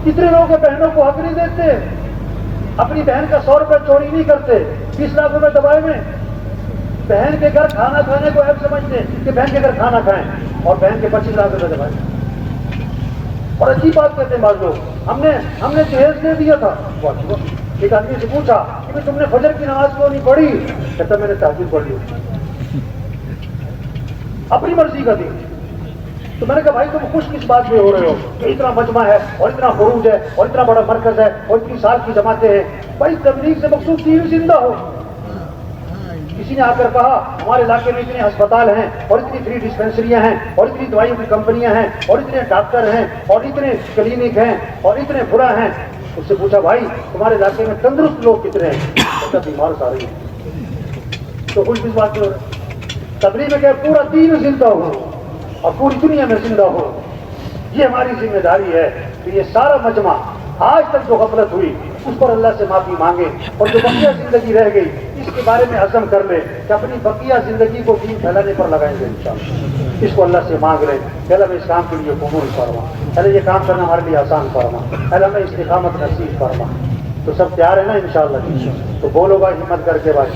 کتنے لوگ بہنوں کو حق نہیں دیتے؟ اپنی بہن کا 100 روپے چوری نہیں کرتے، 20 لاکھ روپے دبائے میں. بہن کے گھر کھانا کھانے کو عیب سمجھتے ہیں کہ بہن کے گھر کھانا کھائیں، اور بہن کے 25 لاکھ روپے دبائے. اور اچھی بات کہتے ہیں بعض لوگ، ہم نے جہیز دے دیا تھا. ایک آدمی سے پوچھا کہ تم نے فجر کی نماز کیوں نہیں پڑھی؟ کہتا میں نے تہجد پڑھ لی. اپنی مرضی کا دین. تو میں نے کہا بھائی تم خوش کس بات میں ہو رہے ہو کہ اتنا مجمع ہے، اور اتنا خروج ہے، اور اتنا بڑا مرکز ہے، اور اتنی سال کی جماعتیں ہیں؟ بھائی تبلیغ سے مقصود دین زندہ ہو. کسی نے آ کر کہا ہمارے علاقے میں اتنے ہسپتال ہیں، اور اتنی فری ڈسپینسریاں ہیں، اور اتنی دوائیوں کی کمپنیاں ہیں، اور اتنے ڈاکٹر ہیں، اور اتنے کلینک ہیں، اور اتنے بھلا ہیں. اس سے پوچھا بھائی تمہارے علاقے میں تندرست لوگ کتنے ہیں؟ بیمار سارے ہیں. تو خوش کس بات میں ہو رہے؟ تبلیغ میں کہ پورا دین زندہ ہو اور پوری دنیا میں زندہ ہو. یہ ہماری ذمہ داری ہے کہ یہ سارا مجمع آج تک جو غفلت ہوئی اس پر اللہ سے معافی مانگے، اور جو بقیہ زندگی رہ گئی اس کے بارے میں عزم کر لے کہ اپنی بقیہ زندگی کو دین پھیلانے پر لگائیں گے انشاءاللہ. اس کو اللہ سے مانگ لیں کہ اللہ میں اس کام کے لیے قبول فرما، اللہ یہ کام کرنا ہمارے لیے آسان فرما، اللہ میں استقامت نصیب فرما. تو سب تیار ہے نا انشاءاللہ؟ تو بولو بھائی، ہمت کر کے بھائی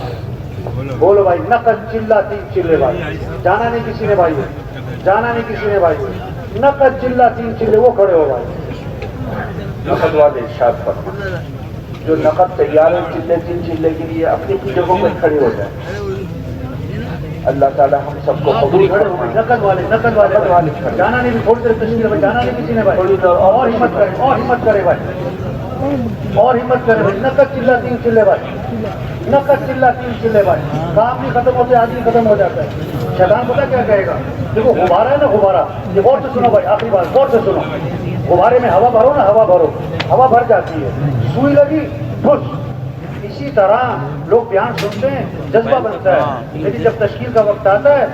بولو بھائی. نقد چلہ 3 چلے بھائی، جانا نہیں کسی نے بھائی، جانا نہیں کسی نے بھائی. نقد چلہ 3 چلے، وہ کھڑے ہو بھائی. نقد والے ارشاد فرما، جو نقد تیار ہے چلے 3 چلے کے لیے اپنی جگہوں پہ کھڑے ہو جائیں. اللہ تعالیٰ ہم سب کو قبول فرمائے. نقد والے جانا نہیں بھی، تھوڑی دیر تشکیل بھائی، جانا نہیں کسی نے بھائی. اور ہمت کرے، اور ہمت کرے بھائی، اور ہمت کرے بھائی. نقد چلہ 3 چلے بھائی، نقد چلہ 3 چلے بھائی. کام نہیں ختم ہوتے آدمی ختم ہو جاتا ہے. شیطان پتہ کیا کہے گا؟ دیکھو غبارہ ہے نا، غبارہ، یہ غور سے سنو بھائی، آخری بات غور سے سنو. غبارے میں ہوا بھرو نا، ہوا بھرو، ہوا بھر جاتی ہے، سوئی لگی ٹھوس. اسی طرح لوگ بیان سنتے ہیں، جذبہ بنتا ہے، لیکن جب تشکیل کا وقت آتا ہے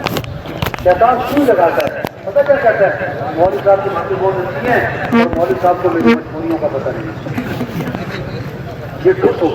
شیطان سوئی لگاتا ہے. پتہ کیا کہتا ہے؟ مولوی صاحب کی باتیں بہت اچھی ہیں، اور مولوی صاحب کو میری مجبوریوں کا پتہ نہیں. یہ ٹھوس ہو